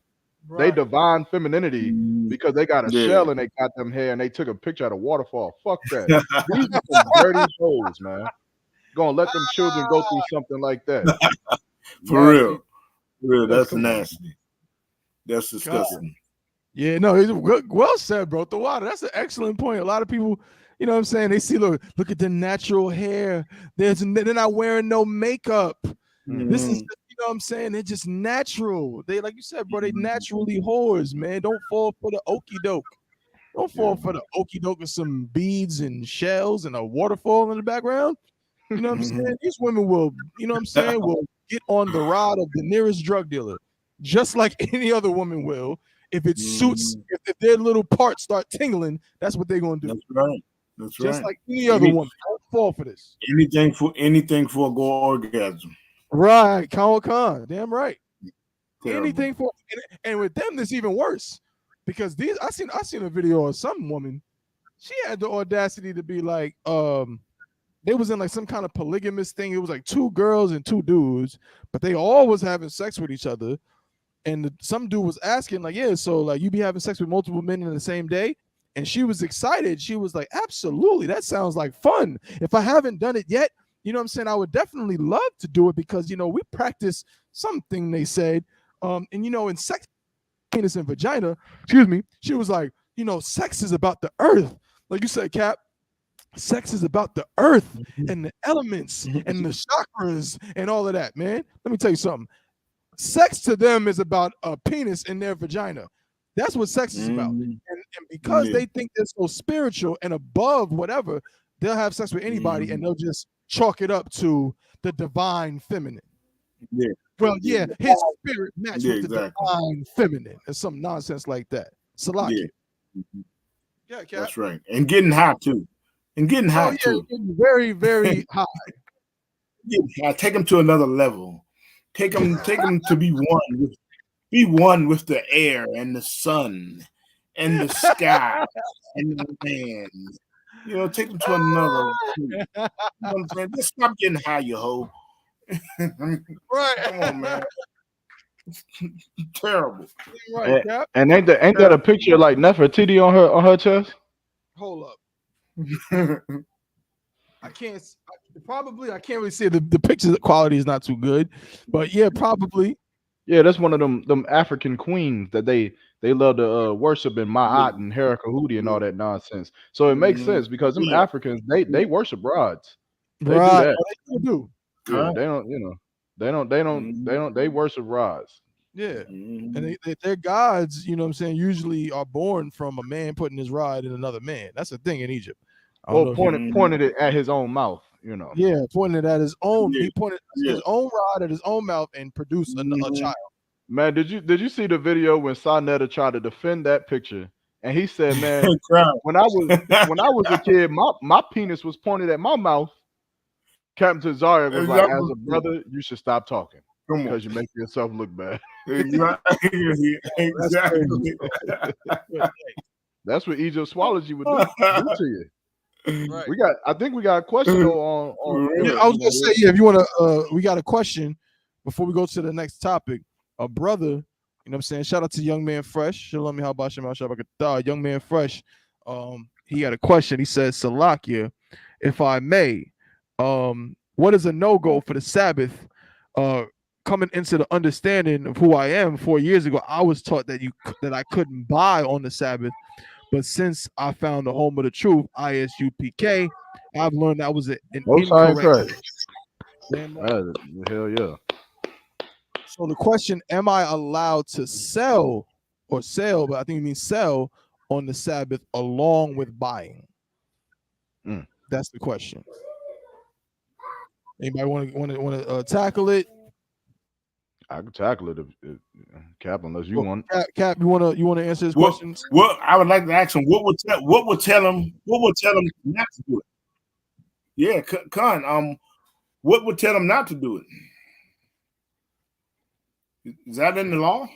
Right. They divine femininity because they got a shell and they got them hair and they took a picture at a waterfall. Fuck that. These are some dirty hoes, man. Gonna let them children go through something like that. For real. That's nasty. That's disgusting. Yeah, no, it's well said, bro. The water. That's an excellent point. A lot of people, you know what I'm saying? They see, look at the natural hair. They're not wearing no makeup. This is, you know what I'm saying? They're just natural. They, like you said, bro, they naturally whores, man. Don't fall for the okie doke. Don't fall for the okie doke of some beads and shells and a waterfall in the background. You know what I'm saying? These women will, you know what I'm saying, will get on the rod of the nearest drug dealer, just like any other woman will. If it suits, if their little parts start tingling, that's what they're gonna do. That's right. That's just like any other woman. Don't fall for this. Anything for a go orgasm. Right, Khan. Damn right. anything for, and with them, it's even worse because these I seen a video of some woman. She had the audacity to be like, they was in like some kind of polygamous thing. It was like 2 girls and 2 dudes, but they all was having sex with each other. And some dude was asking, like, yeah, so like you be having sex with multiple men in the same day? And she was excited. She was like, absolutely, that sounds like fun. If I haven't done it yet, you know what I'm saying, I would definitely love to do it because, you know, we practice something, they said. And, you know, in sex, penis and vagina, excuse me, she was like, you know, sex is about the earth. Like you said, Cap, sex is about the earth and the elements and the chakras and all of that, man. Let me tell you something. Sex to them is about a penis in their vagina. That's what sex is about. And because they think they're so spiritual and above whatever, they'll have sex with anybody and they'll just chalk it up to the divine feminine. Yeah. Well, yeah, his spirit matched with the divine feminine or some nonsense like that. Salaki. Yeah, Cap. That's right. And getting high too. And getting high too. Getting very, very high. Yeah, take them to another level. Take them to be one with the air and the sun and the sky and the land. You know, take them to another. You know what I'm saying? Just stop getting high, you hoe. Right. Come on, man. Terrible. Right, Cap. And ain't that a picture of like Nefertiti on her chest? Hold up. I can't really see the picture quality is not too good, but yeah, probably. Yeah, that's one of them African queens that they love to worship in Ma'at and Harakahudi and all that nonsense. So it makes sense because them Africans they worship rods. They do that. They do. Yeah, they worship rods. Yeah, and their gods, you know what I'm saying, usually are born from a man putting his rod in another man. That's the thing in Egypt. Well, pointed it at his own mouth, you know. Yeah, pointed it at his own. He pointed his own rod at his own mouth and produced a child. Man, did you see the video when Sarnetta tried to defend that picture? And he said, "Man, when I was a kid, my penis was pointed at my mouth." Captain Tazaria was like, "As a brother, you should stop talking because you make yourself look bad." Exactly. That's what Egyptology would do to you. Right. I think we got a question on I was gonna say, yeah, if you want to, we got a question before we go to the next topic. A brother, you know what I'm saying? Shout out to Young Man Fresh. Shalom Young Man Fresh. He had a question. He says, Salakia, if I may, what is a no-go for the Sabbath? Coming into the understanding of who I am 4 years ago, I was taught that I couldn't buy on the Sabbath. But since I found the home of the truth, I.S.U.P.K, I've learned that was an incorrect. Hell yeah. So the question, am I allowed to sell, but I think you mean sell on the Sabbath along with buying? That's the question. Anybody want to tackle it? I can tackle it, if Cap, unless you want. Cap, you want to answer his questions? What I would like to ask him, what would tell him not to do it? Yeah, Khan. What would tell him not to do it? Is that in the law?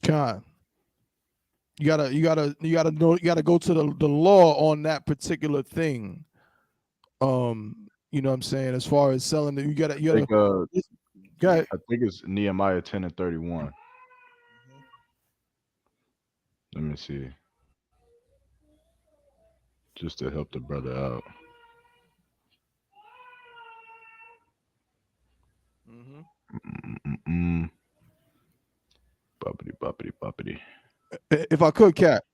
Khan, you gotta go to the law on that particular thing. You know what I'm saying? As far as selling it, you gotta go ahead. I think it's Nehemiah 10:31. Let me see. Just to help the brother out. Buppity. If I could, Cap.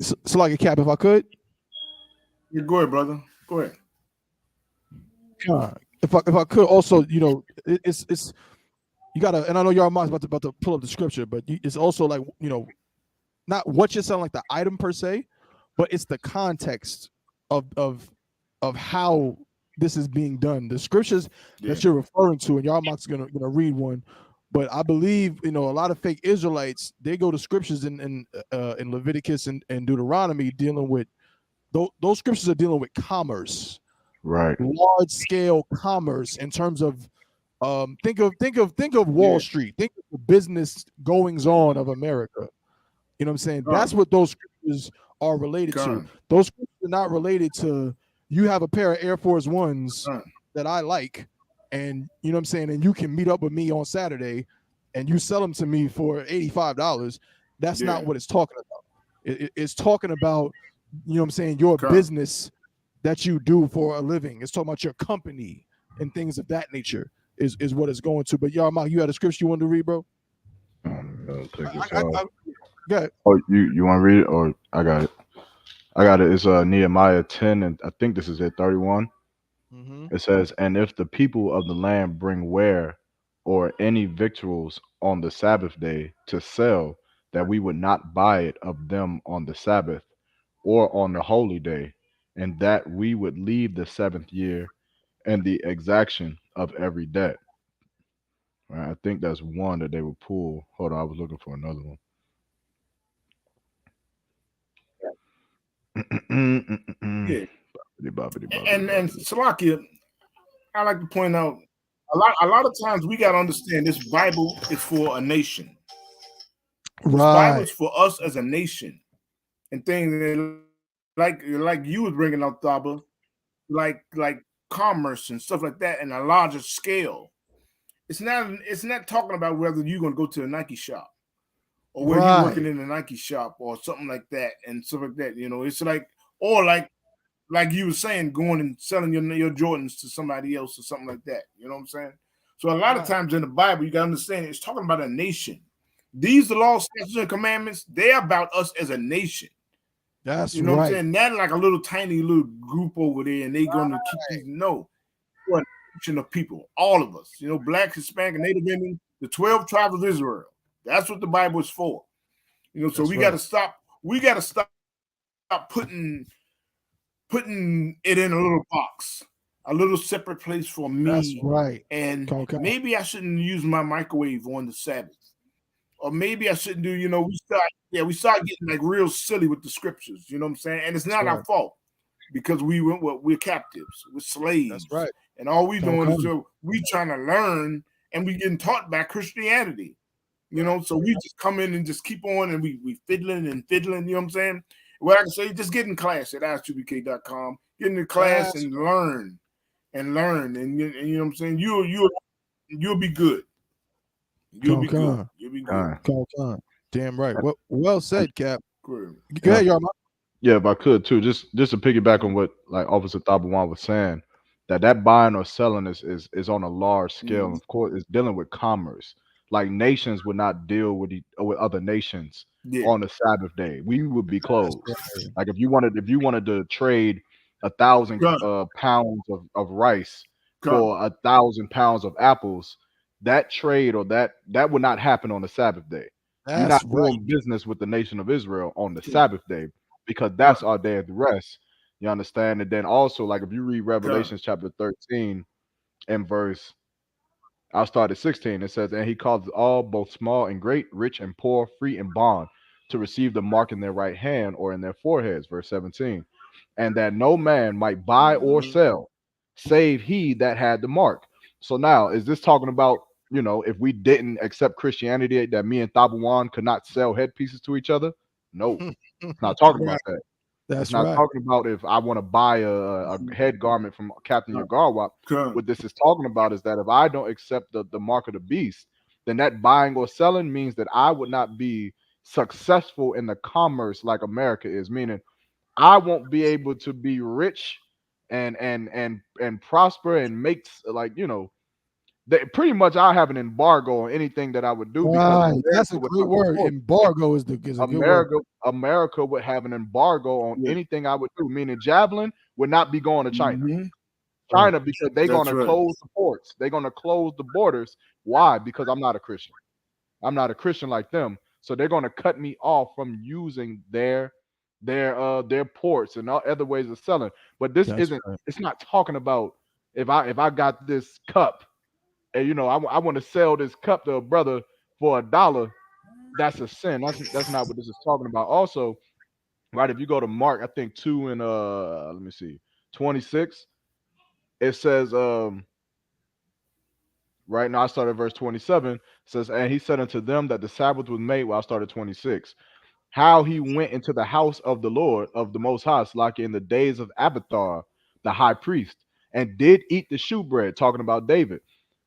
So like a Cap, if I could. Yeah, go ahead, brother. Go ahead. If I could also, you know, it's you gotta, and I know y'all about to pull up the scripture, but it's also like, you know, not what you're selling, like the item per se, but it's the context of how this is being done. The scriptures that you're referring to, and y'all gonna read one, but I believe, you know, a lot of fake Israelites, they go to scriptures in Leviticus and Deuteronomy dealing with those scriptures are dealing with commerce, Right. large scale commerce in terms of think of Wall Yeah. Street, think of the business goings on of America. You know what I'm saying? Con. That's what those scriptures are related to. Con. Those scriptures are not related to you have a pair of Air Force Ones Con. that I like, and you know what I'm saying, and you can meet up with me on Saturday and you sell them to me for $85. That's Yeah. not what it's talking about. It's talking about, you know what I'm saying, your Con. business that you do for a living. It's talking about your company and things of that nature is what it's going to. But y'all, Mark, you had a scripture you wanted to read, bro? Take this I, off. go ahead. Oh, you want to read it, or I got it? I got it. It's Nehemiah 10, and I think this is it 31. Mm-hmm. It says, "And if the people of the land bring ware or any victuals on the Sabbath day to sell, that we would not buy it of them on the Sabbath or on the holy day, and that we would leave the seventh year and the exaction of every debt." Right, I think that's one that they would pull. Hold on, I was looking for another one. Yeah. Bobbity, And Salakia, I like to point out a lot of times we got to understand this Bible is for a nation. This Bible Right. is for us as a nation, and things that, like you was bringing up, Thaba, like commerce and stuff like that, in a larger scale. It's not talking about whether you're going to go to a Nike shop or where you're working Right. in a Nike shop or something like that and stuff like that. You know, it's like, or like you were saying, going and selling your Jordans to somebody else or something like that. You know what I'm saying? So a lot of Right. times in the Bible, you got to understand it's talking about a nation. These are laws, statutes, and commandments. They're about us as a nation. That's You know what I'm right. saying? Not like a little tiny little group over there, and they're going to keep these. No, we're a nation of people, all of us. You know, black, Hispanic, and Native Indian, the 12 tribes of Israel. That's what the Bible is for. You know, so That's we got to right. stop. We got to stop putting it in a little box, a little separate place for That's me. right. And Okay. maybe I shouldn't use my microwave on the Sabbath, or maybe I shouldn't do. You know, we start getting like real silly with the scriptures. You know what I'm saying? And it's That's not our right. fault because we're captives, we're slaves, That's right. and all we doing is Okay. we trying to learn, and we getting taught by Christianity. You know, so we just come in and just keep on, and we fiddling and fiddling. You know what I'm saying? What I can say, just get in class at I.S.U.P.K.com. Get in the class That's and learn, and you know what I'm saying. You'll be good. You'll be good. okay. You'll be good. Okay. Damn right. Well And said, Cap. Good. Go ahead, y'all. yeah, if I could too, just to piggyback on what like Officer Thabawan was saying, that buying or selling is on a large scale. And Mhm. of course, it's dealing with commerce. Like nations would not deal with other nations Yeah. on the Sabbath day. We would be That's closed. right. Like if you wanted to trade 1,000 Good. pounds of rice Good. for 1,000 pounds of apples, that trade or that would not happen on the Sabbath day. You're not That's right. doing business with the nation of Israel on the Good. Sabbath day because that's our day of the rest. You understand? And then also, like if you read Good. Revelations chapter 13 and verse, I'll start at 16. It says, "And he causes all, both small and great, rich and poor, free and bond, to receive the mark in their right hand or in their foreheads." Verse 17. "And that no man might buy or Mhm. sell, save he that had the mark." So now, is this talking about, if we didn't accept Christianity, that me and Thabawan could not sell headpieces to each other? No, it's not talking Right. about that. It's That's not right. talking about if I want to buy a head garment from Captain Yagarwap. Good. What this is talking about is that if I don't accept the mark of the beast, then that buying or selling means that I would not be successful in the commerce like America is, meaning I won't be able to be rich and prosper and make that pretty much I have an embargo on anything that I would do because Right. That's America a would great not word. support me. Embargo is a good word. America would have an embargo on Yeah. anything I would do, meaning javelin would not be going to China. Hmm. Right. Because they're That's gonna right. close the ports. They're gonna close the borders. Why? Because I'm not a Christian. I'm not a Christian like them. So they're gonna cut me off from using their ports and all other ways of selling. But this That's isn't right. it's not talking about if I got this cup and I want to sell this cup to a brother for $1, that's a sin. That's not what this is talking about. Also, right? If you go to Mark, I think 2 and let me see, 26, it says right now I started verse 27, it says, and he said unto them that the Sabbath was made. Well, I started 26. How he went into the house of the Lord of the Most High, like in the days of Abiathar, the high priest, and did eat the shewbread, talking about David,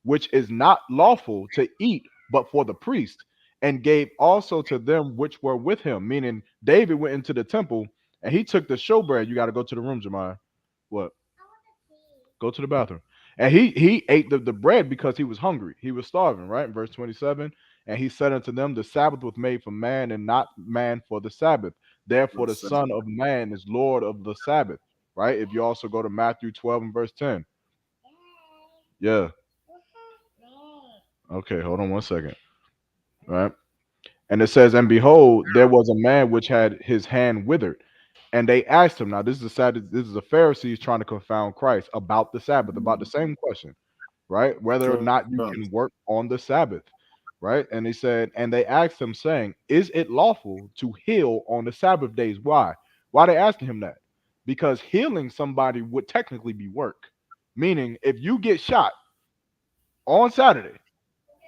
which is not lawful to eat but for the priest, and gave also to them which were with him. Meaning David went into the temple and he took the showbread. You got to go to the room, Jemiah. What? Go to the bathroom. And he ate the bread because he was hungry. He was starving, right? In verse 27. And he said unto them, the Sabbath was made for man and not man for the Sabbath. Therefore, the Son of Man is Lord of the Sabbath, right? If you also go to Matthew 12 and verse 10. Yeah. Okay, hold on one second. Right. And it says, and behold, there was a man which had his hand withered. And they asked him, now this is the Pharisees trying to confound Christ about the Sabbath, about the same question, right? Whether or not you can work on the Sabbath, right? And he said, and they asked him, saying, is it lawful to heal on the Sabbath days? Why? Why they asking him that? Because healing somebody would technically be work. Meaning, if you get shot on Saturday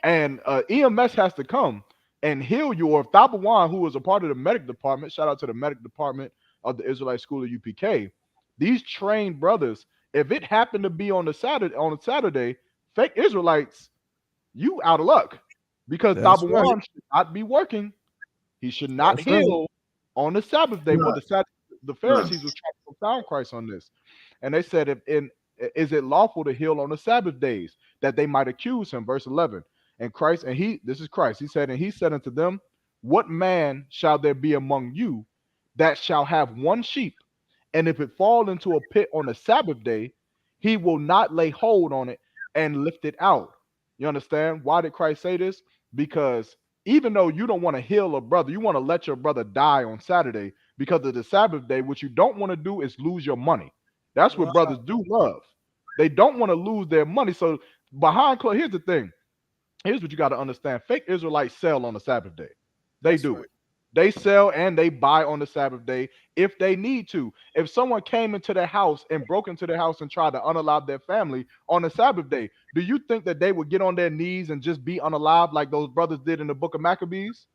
and EMS has to come and heal you, or if Thabawan, who was a part of the medic department, shout out to the medic department of the Israelite School of UPK, these trained brothers, if it happened to be on a Saturday, fake Israelites, you out of luck, because Thabawan should not be working. He should not heal on the Sabbath day. Well, the Pharisees were trying to confound Christ on this, and they said, is it lawful to heal on the Sabbath days, that they might accuse him? Verse 11. And Christ, and this is Christ, he said, and he said unto them, what man shall there be among you that shall have one sheep, and if it fall into a pit on the Sabbath day, he will not lay hold on it and lift it out? You understand? Why did Christ say this? Because even though you don't want to heal a brother, you want to let your brother die on Saturday because of the Sabbath day. What you don't want to do is lose your money. That's what brothers do love. They don't want to lose their money. So behind closed, here's the thing. Here's what you got to understand. Fake Israelites sell on the Sabbath day. They do it. They sell and they buy on the Sabbath day if they need to. If someone came into their house and broke into their house and tried to unalive their family on the Sabbath day, do you think that they would get on their knees and just be unalive like those brothers did in the book of Maccabees?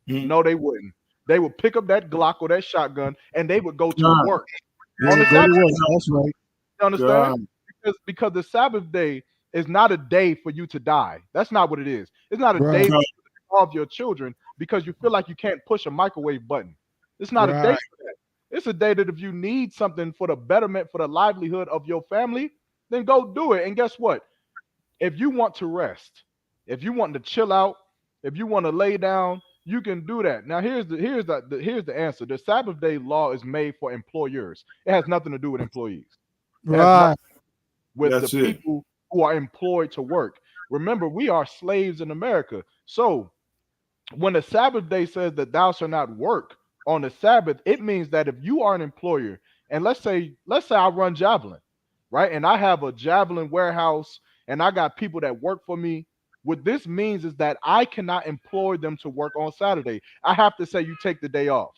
No, they wouldn't. They would pick up that Glock or that shotgun and they would go to work on the Sabbath day. That's right. You understand? Because the Sabbath day is not a day for you to die. That's not what it is. It's not a day for you to starve your children because you feel like you can't push a microwave button. It's not a day for that. It's a day that if you need something for the betterment, for the livelihood of your family, then go do it. And guess what? If you want to rest, if you want to chill out, if you want to lay down, you can do that. Now, here's the answer. The Sabbath day law is made for employers. It has nothing to do with employees. It has nothing with the people who are employed to work. Remember, we are slaves in America. So when the Sabbath day says that thou shalt not work on the Sabbath, it means that if you are an employer, and let's say I run javelin, right? And I have a javelin warehouse and I got people that work for me. What this means is that I cannot employ them to work on Saturday. I have to say, you take the day off.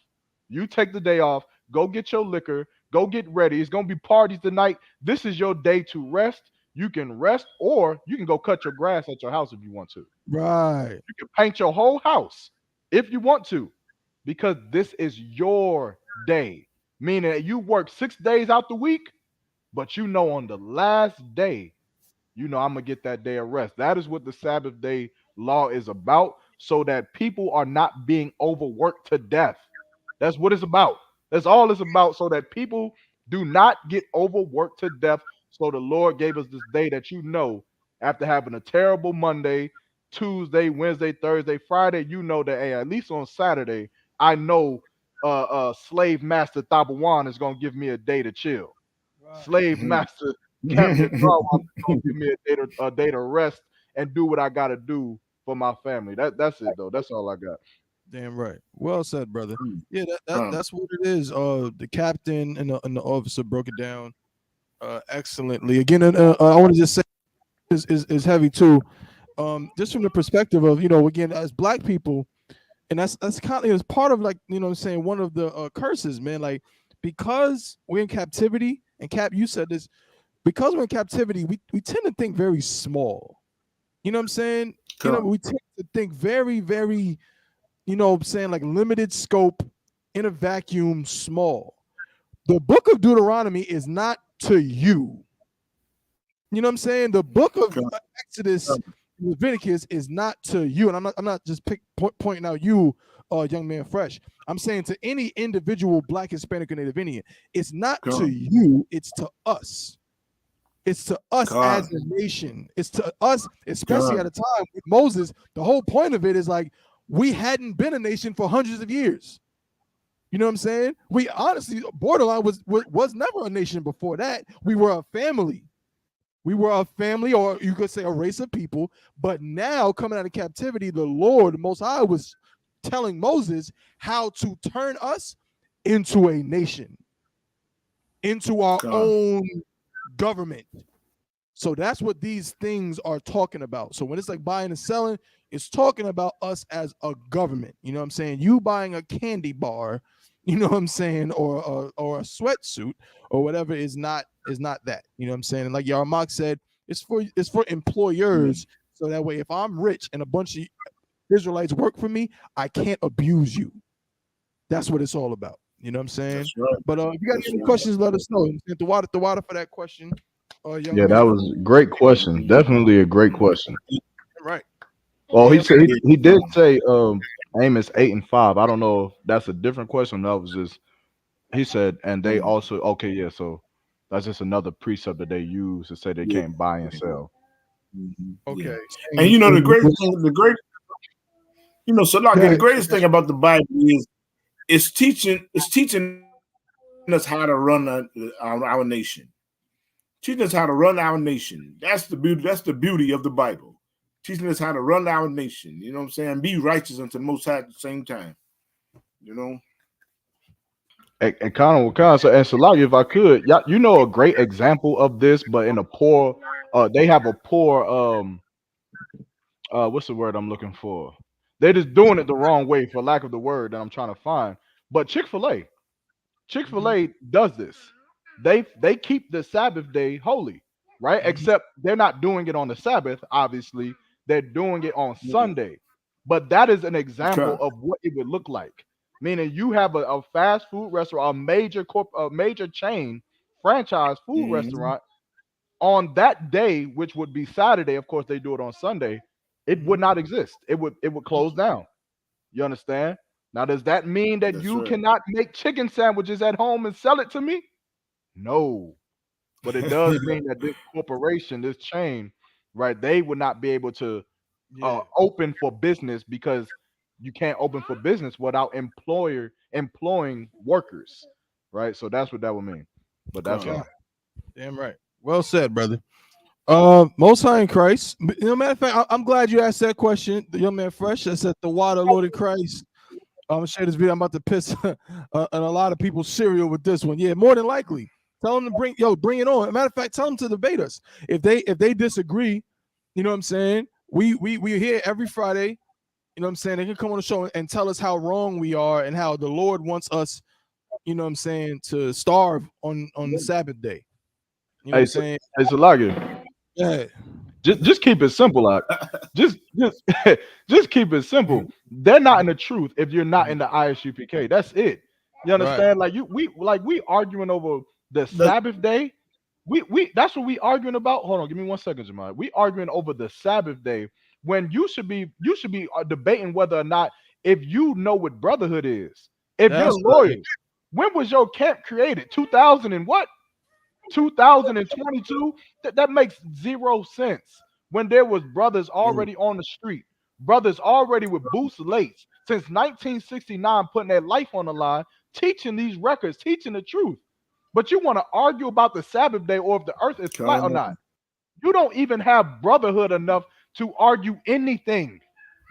You take the day off, go get your liquor, go get ready. It's going to be parties tonight. This is your day to rest. You can rest, or you can go cut your grass at your house if you want to. Right. You can paint your whole house if you want to, because this is your day. Meaning that you work 6 days out the week, but you know on the last day, you know I'm going to get that day of rest. That is what the Sabbath day law is about, so that people are not being overworked to death. That's what it's about. That's all it's about, so that people do not get overworked to death. So the Lord gave us this day that, you know, after having a terrible Monday, Tuesday, Wednesday, Thursday, Friday, you know that, hey, at least on Saturday, I know slave master Thabawan is going to give me a day to chill. Slave master Captain Darwin is going to give me a day to rest and do what I got to do for my family. That's it, though. That's all I got. Damn right. Well said, brother. Yeah, that's what it is. The captain and the officer broke it down excellently. Again, I want to just say is heavy too. Just from the perspective of, you know, again, as black people And that's kind of it's part of like, you know what I'm saying, one of the curses, man. Like, because we're in captivity, and Cap, you said this, because we're in captivity, we tend to think very small. You know what I'm saying? You know, we tend to think very, very, you know what I'm saying, like limited scope, in a vacuum, small. The book of Deuteronomy is not to you. You know what I'm saying? The book of Exodus, Leviticus is not to you. And I'm not just pointing out you, young man fresh. I'm saying to any individual Black, Hispanic, or Native Indian, it's not to you, it's to us. It's to us as a nation. It's to us, especially at a time with Moses. The whole point of it is like, we hadn't been a nation for hundreds of years. You know what I'm saying? We honestly, borderline was never a nation before that. We were a family. We were a family, or you could say a race of people. But now, coming out of captivity, the Lord, the Most High, was telling Moses how to turn us into a nation, into our own government. So that's what these things are talking about. So when it's like buying and selling, it's talking about us as a government. You know what I'm saying? You buying a candy bar, you know what I'm saying, or a sweatsuit or whatever is not that. You know what I'm saying? And like Yarmak said, it's for employers. So that way, if I'm rich and a bunch of Israelites work for me, I can't abuse you. That's what it's all about. You know what I'm saying? Right. But if you got any questions, let us know. The water for that question. Yeah, that was a great question. Definitely a great question. Right. Well, he said he did say Amos 8:5. I don't know if that's a different question. That was just he said, and they also so that's just another precept that they use to say they can't buy and sell. Okay. And you know the greatest thing, the greatest thing about the Bible is it's teaching us how to run our nation. Teaching us how to run our nation. That's the beauty. That's the beauty of the Bible. Teaching us how to run our nation. You know what I'm saying? Be righteous unto the Most High at the same time. You know. And Connor, so and Salagi, if I could, you know a great example of this, but in a poor, they have a poor, what's the word I'm looking for? They're just doing it the wrong way, for lack of the word that I'm trying to find. But Chick-fil-A does this. They keep the Sabbath day holy, right? Except they're not doing it on the Sabbath. Obviously, they're doing it on Sunday. But that is an example of what it would look like. Meaning, you have a fast food restaurant, a major chain franchise food restaurant. On that day, which would be Saturday, of course, they do it on Sunday. It would not exist. It would close down. You understand? Now, does that mean that you cannot make chicken sandwiches at home and sell it to me? No. But it does mean that this corporation, this chain, right, they would not be able to open for business, because you can't open for business without employing workers, right? So that's what that would mean. But that's all. Damn right. Well said, brother. Most High in Christ. Matter of fact, I'm glad you asked that question. The young man fresh. I said the water, Lord in Christ. I'm gonna share this video. I'm about to piss on a lot of people's cereal with this one. Yeah, more than likely. Tell them to bring it on. Matter of fact, tell them to debate us. If they disagree, you know what I'm saying? We're here every Friday. You know what I'm saying? They can come on the show and tell us how wrong we are and how the Lord wants us, you know what I'm saying, to starve on the Sabbath day. You know what I'm saying? Hey, Salagi. Yeah. Just keep it simple, like just keep it simple. They're not in the truth if you're not in the I.S.U.P.K. That's it. You understand? Right. Like we arguing over the Sabbath day. We that's what we arguing about. Hold on, give me 1 second, Jamal. We arguing over the Sabbath day when you should be debating whether or not, if you know what brotherhood is. If you're loyal. When was your camp created? 2000 and what? 2022. That makes zero sense. When there was brothers already on the street, brothers already with boots lace since 1969, putting their life on the line, teaching these records, teaching the truth. But you want to argue about the Sabbath day or if the earth is flat or not. You don't even have brotherhood enough to argue anything.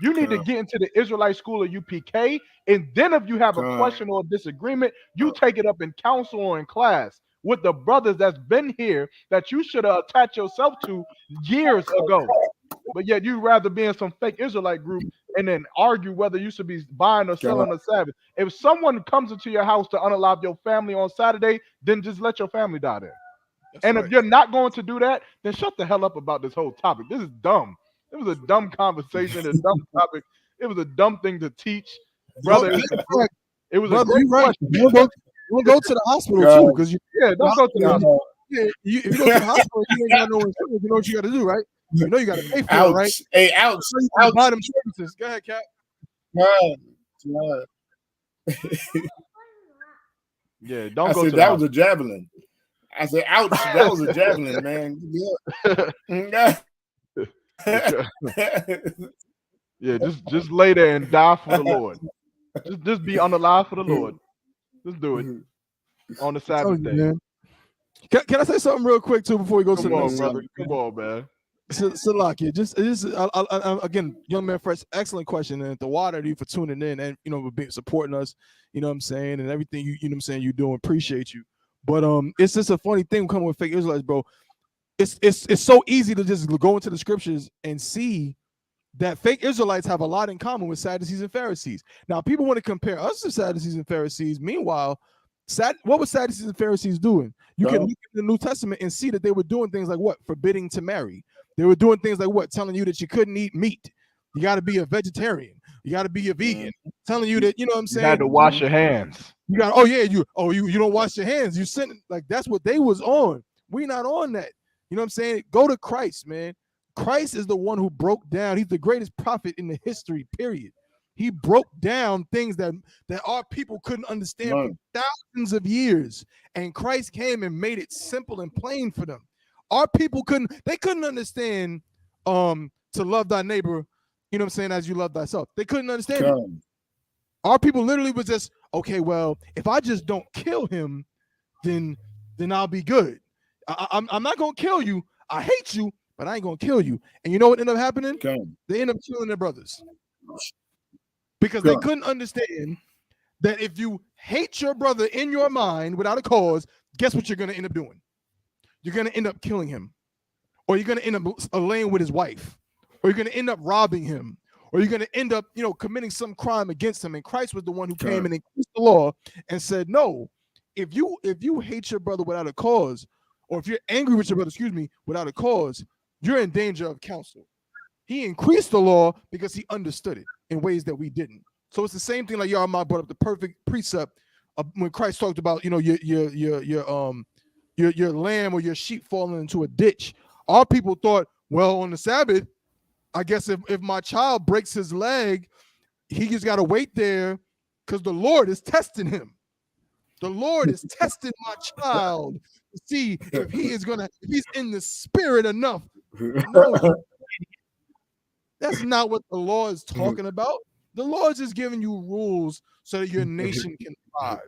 You need to get into the Israelite school of UPK, and then if you have a question or a disagreement, you take it up in council or in class with the brothers that's been here that you should have attached yourself to years ago. but yet you rather be in some fake Israelite group and then argue whether you should be buying or selling on Sabbath. If someone comes into your house to unalive your family on Saturday, then just let your family die there. And if you're not going to do that, then shut the hell up about this whole topic. This is dumb. It was a dumb conversation, a dumb topic. It was a dumb thing to teach, brother. It was a great question. You will go to the hospital too, because don't go to the hospital. Yeah, if you go to the hospital, you ain't got no insurance. You know what you got to do, right? You know you got to pay for it, right? Hey, ouch! Buy them services. Go ahead, Cap. Yeah, don't I go said to that was a javelin. I said, ouch, that was a javelin, man. Yeah, just lay there and die for the Lord. Just be unalive for the Lord. Just do it on the Sabbath day. Man. Can I say something real quick too before we go to the next brother? Come on, man. Salakia, just again, young man, first, excellent question, and the water to you for tuning in and for supporting us. You know what I'm saying, and everything you know what I'm saying you doing. Appreciate you. But it's just a funny thing coming with fake Israelites, bro. It's so easy to just go into the scriptures and see that fake Israelites have a lot in common with Sadducees and Pharisees. Now, people want to compare us to Sadducees and Pharisees. Meanwhile, what were Sadducees and Pharisees doing? You can look at the New Testament and see that they were doing things like what? Forbidding to marry. They were doing things like what? Telling you that you couldn't eat meat. You got to be a vegetarian. You got to be a vegan. Telling you that, you know what I'm saying? You had to wash your hands. You got, you don't wash your hands. You sent, like, that's what they was on. We not on that. You know what I'm saying? Go to Christ, man. Christ is the one who broke down. He's the greatest prophet in the history, period. He broke down things that our people couldn't understand for thousands of years. And Christ came and made it simple and plain for them. Our people couldn't understand to love thy neighbor, you know what I'm saying, as you love thyself. They couldn't understand it. Our people literally was just, okay, well, if I just don't kill him, then I'll be good. I'm not gonna kill you. I hate you, but I ain't gonna kill you. And you know what ended up happening? They end up killing their brothers. Because they couldn't understand that if you hate your brother in your mind without a cause, guess what you're going to end up doing? You're going to end up killing him. Or you're going to end up laying with his wife. Or you're going to end up robbing him. Or you're going to end up, committing some crime against him. And Christ was the one who came and increased the law and said, no, if you hate your brother without a cause, or if you're angry with your brother, without a cause, you're in danger of counsel. He increased the law because he understood it in ways that we didn't. So it's the same thing like Yarma brought up the perfect precept when Christ talked about, your lamb or your sheep falling into a ditch. Our people thought, well, on the Sabbath, I guess if my child breaks his leg, he just got to wait there because the Lord is testing him. The Lord is testing my child to see if he's in the spirit enough. No, that's not what the law is talking about. The law is just giving you rules so that your nation can thrive.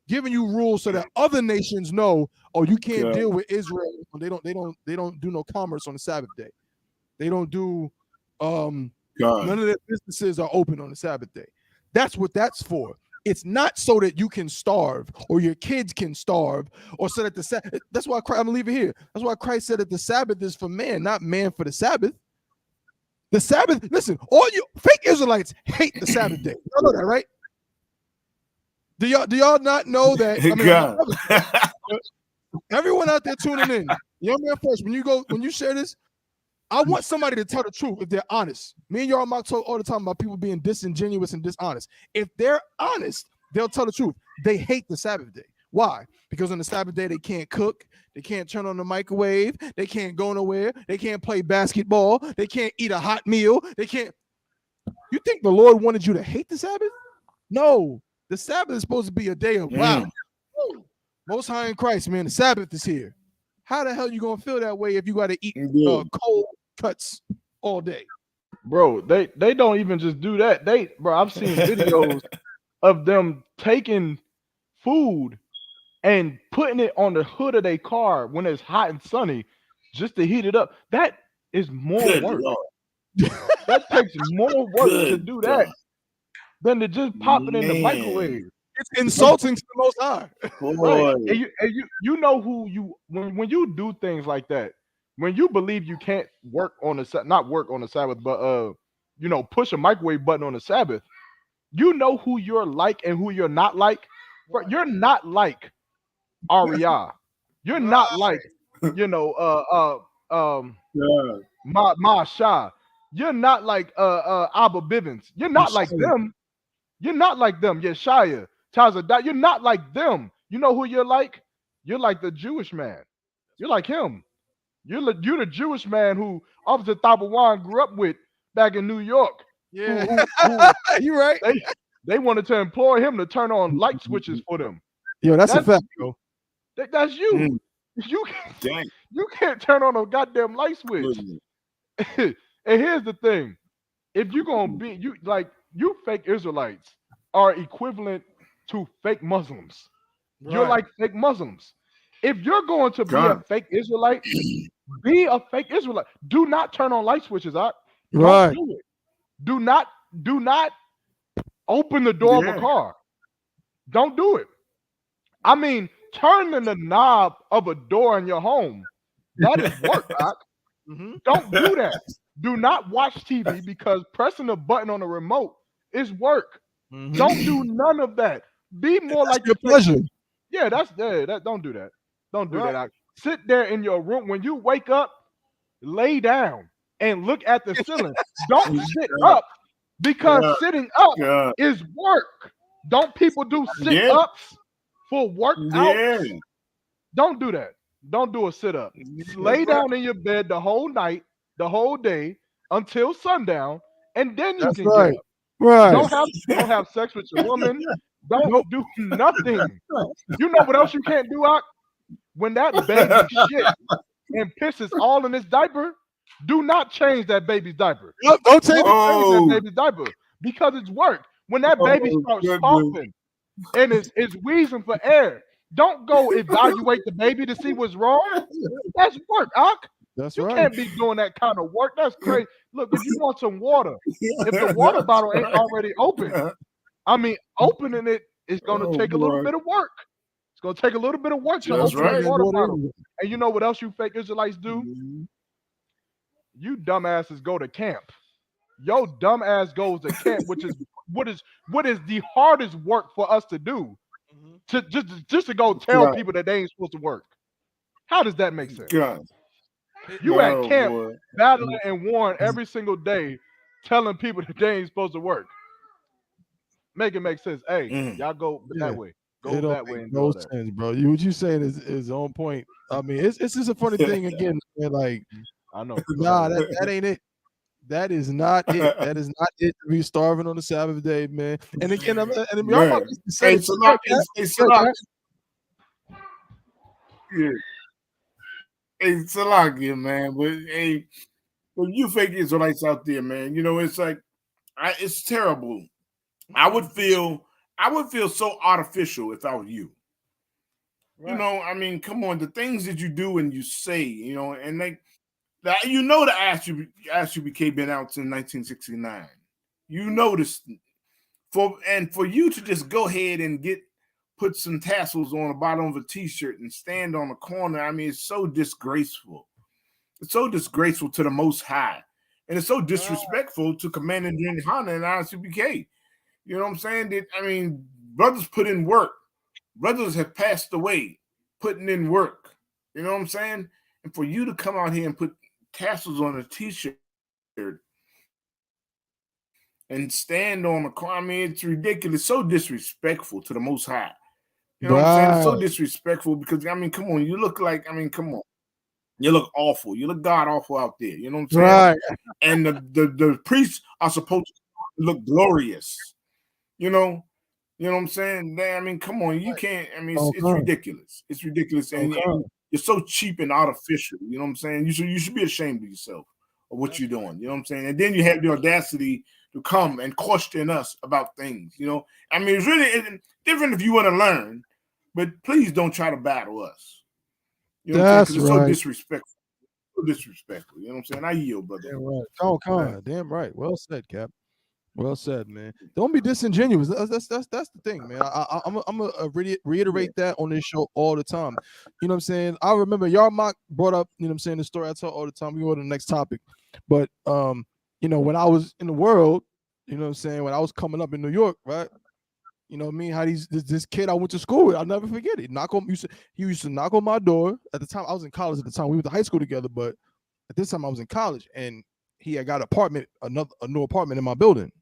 Giving you rules so that other nations know, oh, you can't deal with Israel. They don't do no commerce on the Sabbath day. They don't do none of their businesses are open on the Sabbath day. That's what that's for. It's not so that you can starve or your kids can starve or so that that's why I'm gonna leave it here. That's why Christ said that the Sabbath is for man, not man for the Sabbath. The Sabbath, listen, all you fake Israelites hate the Sabbath day. You know that, right? Do y'all not know that? Everyone out there tuning in, young man first, when you share this, I want somebody to tell the truth if they're honest. Me and y'all talk all the time about people being disingenuous and dishonest. If they're honest, they'll tell the truth. They hate the Sabbath day. Why? Because on the Sabbath day, they can't cook. They can't turn on the microwave. They can't go nowhere. They can't play basketball. They can't eat a hot meal. They can't. You think the Lord wanted you to hate the Sabbath? No. The Sabbath is supposed to be a day of wow. Most High in Christ, man. The Sabbath is here. How the hell you gonna feel that way if you got to eat cold cuts all day? Bro, they don't even just do that. I've seen videos of them taking food and putting it on the hood of their car when it's hot and sunny just to heat it up. That is more work. That takes more work to do that than to just pop it in the microwave. It's insulting to the Most High. Right. And you know who when you do things like that, when you believe you can't work on the not work on the Sabbath, but push a microwave button on the Sabbath, you know who you're like and who you're not like. But you're not like Aria. You're not like, Masha. You're not like Abba Bivens. You're not like them. You're not like them. Yeshaya, Tazadot. You're not like them. You know who you're like? You're like the Jewish man. You're like him. You're the Jewish man who Officer Thabawan grew up with back in New York. Yeah, who you're right. They wanted to employ him to turn on light switches for them. Yo, that's a fact, bro. That's you. You can't turn on a goddamn light switch. And here's the thing: if you're gonna be you fake Israelites are equivalent to fake Muslims. Right. You're like fake Muslims. If you're going to be a fake Israelite, be a fake Israelite. Do not turn on light switches, Don't do it. Do not open the door of a car. Don't do it. I mean, turning the knob of a door in your home, that is work, Don't do that. Do not watch TV because pressing a button on a remote is work. Don't do none of that. Be more like your pleasure. Yeah, that. Don't do that. Don't do that. Sit there in your room when you wake up. Lay down and look at the ceiling. Don't sit up because sitting up is work. Don't people do sit-ups for workouts? Don't do that. Don't do a sit-up. Lay down in your bed the whole night, the whole day until sundown, and then you can get up. Right. Don't have sex with your woman. Don't do nothing. You know what else you can't do, Ak? When that baby shit and pisses all in his diaper, do not change that baby's diaper. Don't change that baby's diaper because it's work. When that baby starts coughing and is wheezing for air, don't go evaluate the baby to see what's wrong. That's work, Ak. That's you right. can't be doing that kind of work. That's crazy. Look, if you want some water, if the water bottle ain't already open, opening it is going to take a little bit of work. It's going to take a little bit of work to open the water bottle. And you know what else you fake Israelites do? You dumbasses go to camp. Yo dumb ass goes to camp, which is what is the hardest work for us to do. To just to go tell people that they ain't supposed to work. How does that make sense? You at camp battling and warring every single day, telling people that they ain't supposed to work. Make it make sense. Hey, y'all go that way. Go that way and no do that. sense, bro. What you saying is on point. I mean, it's just a funny thing again, man. Like, I know. Nah, that ain't it. That is not it. That is not it to be starving on the Sabbath day, man. And again, y'all about to say, it's a lot. It's a lot. Yeah. It's a lot, man. But when you fake Israelites out there, man, it's like it's terrible. I would feel so artificial if I were you. Right. Come on, the things that you do and you say, and the I.S.U.P.K been out since 1969. You notice for you to just go ahead and put some tassels on the bottom of a t-shirt and stand on the corner. It's so disgraceful. It's so disgraceful to the Most High. And it's so disrespectful to Commander YAHANNA and I.S.U.P.K. You know what I'm saying? Brothers put in work. Brothers have passed away putting in work. You know what I'm saying? And for you to come out here and put tassels on a t-shirt and stand on the corner, it's ridiculous. So disrespectful to the Most High. You know what I'm saying? It's so disrespectful because, come on, you look like, come on. You look awful. You look god awful out there. You know what I'm saying? Right. And the priests are supposed to look glorious. You know what I'm saying? Come on, you can't. It's ridiculous. It's ridiculous, and you're so cheap and artificial. You know what I'm saying? You should be ashamed of yourself of what you're doing. You know what I'm saying? And then you have the audacity to come and question us about things. It's really different if you want to learn, but please don't try to battle us. You know what I'm saying? Because it's so disrespectful. So disrespectful. You know what I'm saying? I yield, brother. Damn right. Damn right. Well said, Cap. Well said, man. Don't be disingenuous. That's the thing, man. I'm gonna reiterate that on this show all the time. You know what I'm saying? I remember YAHANNA brought up, you know what I'm saying, the story I tell all the time. We go to the next topic. But you know, when I was in the world, you know what I'm saying, when I was coming up in New York, right? You know what I mean? How this kid I went to school with, I'll never forget it. He used to knock on my door. At the time, I was in college at the time. We went to high school together, but at this time I was in college, and he had got a new apartment in my building.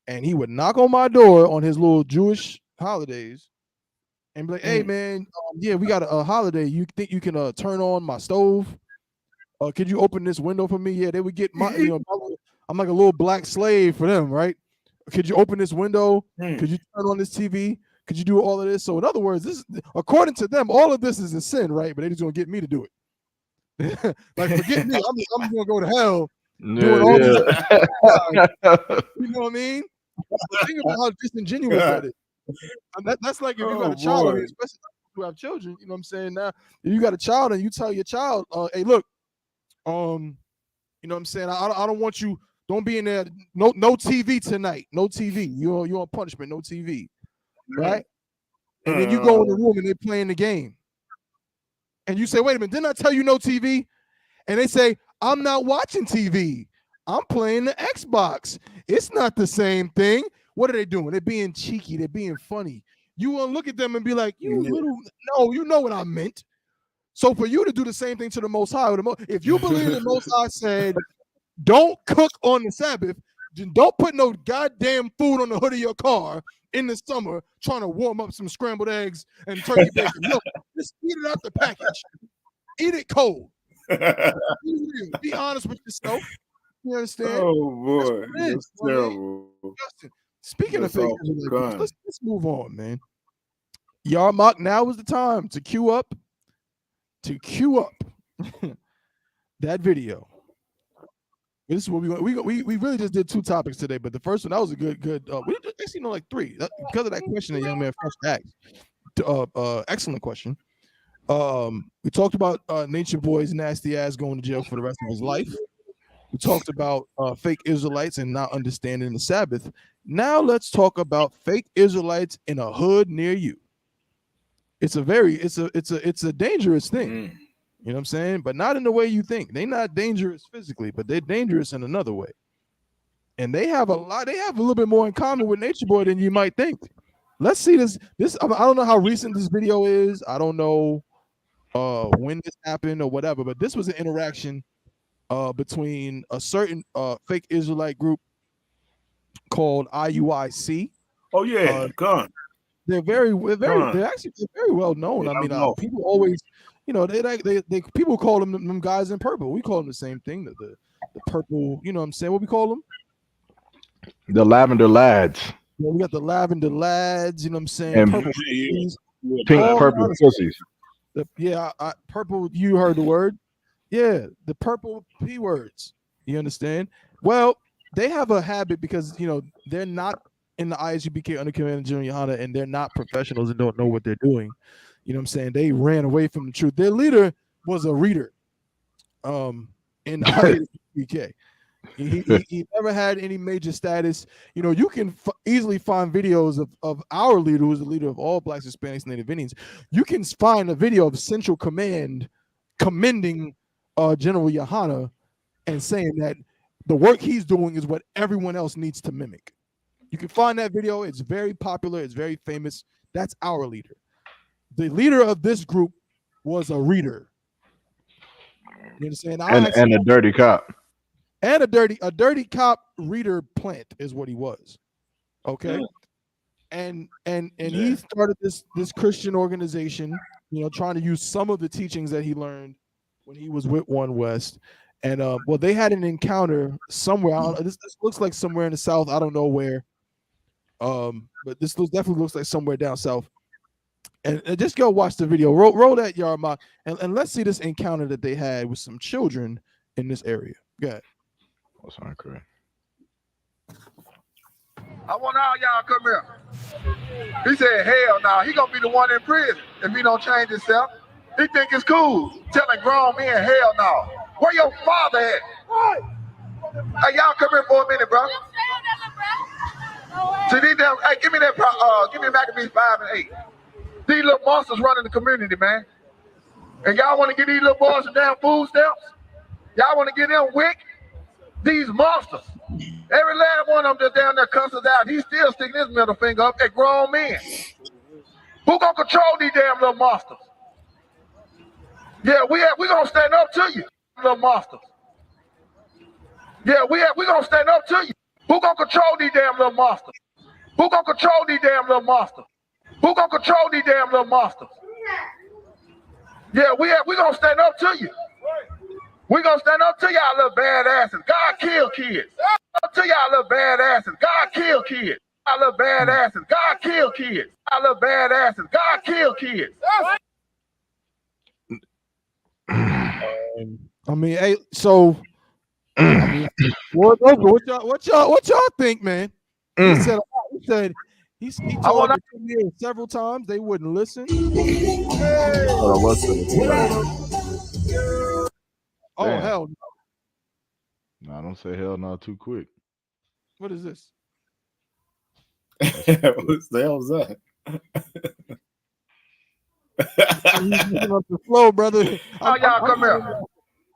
And he would knock on my door on his little Jewish holidays and be like, "Hey man, yeah, we got a holiday. You think you can turn on my stove? Could you open this window for me?" Yeah, they would get my, I'm like a little black slave for them, right? Could you open this window? Could you turn on this TV? Could you do all of this? So in other words, this, according to them, all of this is a sin, right? But they're just gonna get me to do it. Like, forget me. I'm gonna go to hell doing all this. You know what I mean? But think about how disingenuous that is. And that's like if you got a child, especially if you have children. You know what I'm saying? Now, if you got a child and you tell your child, "Hey, look, you know what I'm saying? I don't want you. Don't be in there. No TV tonight. No TV. You're on punishment. No TV, right?" And then you go in the room and they're playing the game, and you say, "Wait a minute, didn't I tell you no TV?" And they say, "I'm not watching TV. I'm playing the Xbox. It's not the same thing." What are they doing? They're being cheeky. They're being funny. You want to look at them and be like, "You little, no, you know what I meant." So for you to do the same thing to the Most High, if you believe the Most High said, "Don't cook on the Sabbath, don't put no goddamn food on the hood of your car in the summer trying to warm up some scrambled eggs and turkey bacon. No, just eat it out the package. Eat it cold. Be honest with yourself. You understand?" Oh boy, that's terrible. Speaking of fake Israelites, let's move on, man. YAHANNA, now is the time to queue up that video. This is what we really just did 2 topics today, but the first one, that was a good we actually like 3 because of that question the young man first asked. Excellent question. We talked about Nature Boy's nasty ass going to jail for the rest of his life. We talked about fake Israelites and not understanding the Sabbath. Now let's talk about fake Israelites in a hood near you. It's a dangerous thing. You know what I'm saying? But not in the way you think. They're not dangerous physically, but they're dangerous in another way. And they have a little bit more in common with Nature Boy than you might think. Let's see this. I don't know how recent this video is. I don't know when this happened or whatever, but this was an interaction between a certain fake Israelite group called IUIC. Oh yeah, gun. They're very well known. I mean, people always, you know, they people call them guys in purple. We call them the same thing, the purple. You know what I'm saying? What we call them? The Lavender Lads. Yeah, we got the Lavender Lads. You know what I'm saying? And purple purple pussies. Purple. You heard the word? Yeah, the purple P words. You understand? Well, they have a habit because, you know, they're not in the I.S.U.P.K under Commander General YAHANNA, and they're not professionals and don't know what they're doing. You know what I'm saying? They ran away from the truth. Their leader was a reader in the I.S.U.P.K. He never had any major status. You know, you can easily find videos of our leader, who's the leader of all Blacks, Hispanics, Native Indians. You can find a video of Central Command commending General YAHANNA and saying that the work he's doing is what everyone else needs to mimic. You can find that video. It's very popular. It's very famous. That's our leader. The leader of this group was a reader. You understand? And a dirty cop. And a dirty cop reader plant is what he was. Okay. And he started this Christian organization, you know, trying to use some of the teachings that he learned when he was with One West. And well, they had an encounter somewhere. This looks like somewhere in the South. I don't know where. But this definitely looks like somewhere down south. And just go watch the video. Roll that, YAHANNA, and let's see this encounter that they had with some children in this area. Go ahead. That's not correct. I want all y'all come here. He said, hell no, he gonna be the one in prison if he don't change himself. He think it's cool telling grown men hell no. Where your father at? Hey, y'all come here for a minute, bro. See these damn, hey, give me that, give me Maccabees 5 and 8. These little monsters running the community, man. And y'all want to get these little boys some damn food stamps? Y'all want to get them WIC? These monsters. Every last one of them just down there cusses out. He's still sticking his middle finger up at grown men. Who gonna control these damn little monsters? Yeah, we gonna stand up to you, little monsters. Yeah, we gonna stand up to you. Who gonna control these damn little monsters? Who gonna control these damn little monsters? Who gonna control these damn little monsters? Yeah, we gonna stand up to you. We gonna stand up to y'all little badasses. God kill kids. Up to y'all little badasses. God kill kids. Y'all little badasses. God kill kids. Y'all little badasses. God kill kids. I mean, hey, so I mean, what y'all think, man? He said he told them to come here several times. They wouldn't listen. Hold on, what's Oh hell no! Nah, don't say hell no too quick. What is this? What the hell was that? Up the flow, brother. Y'all come here.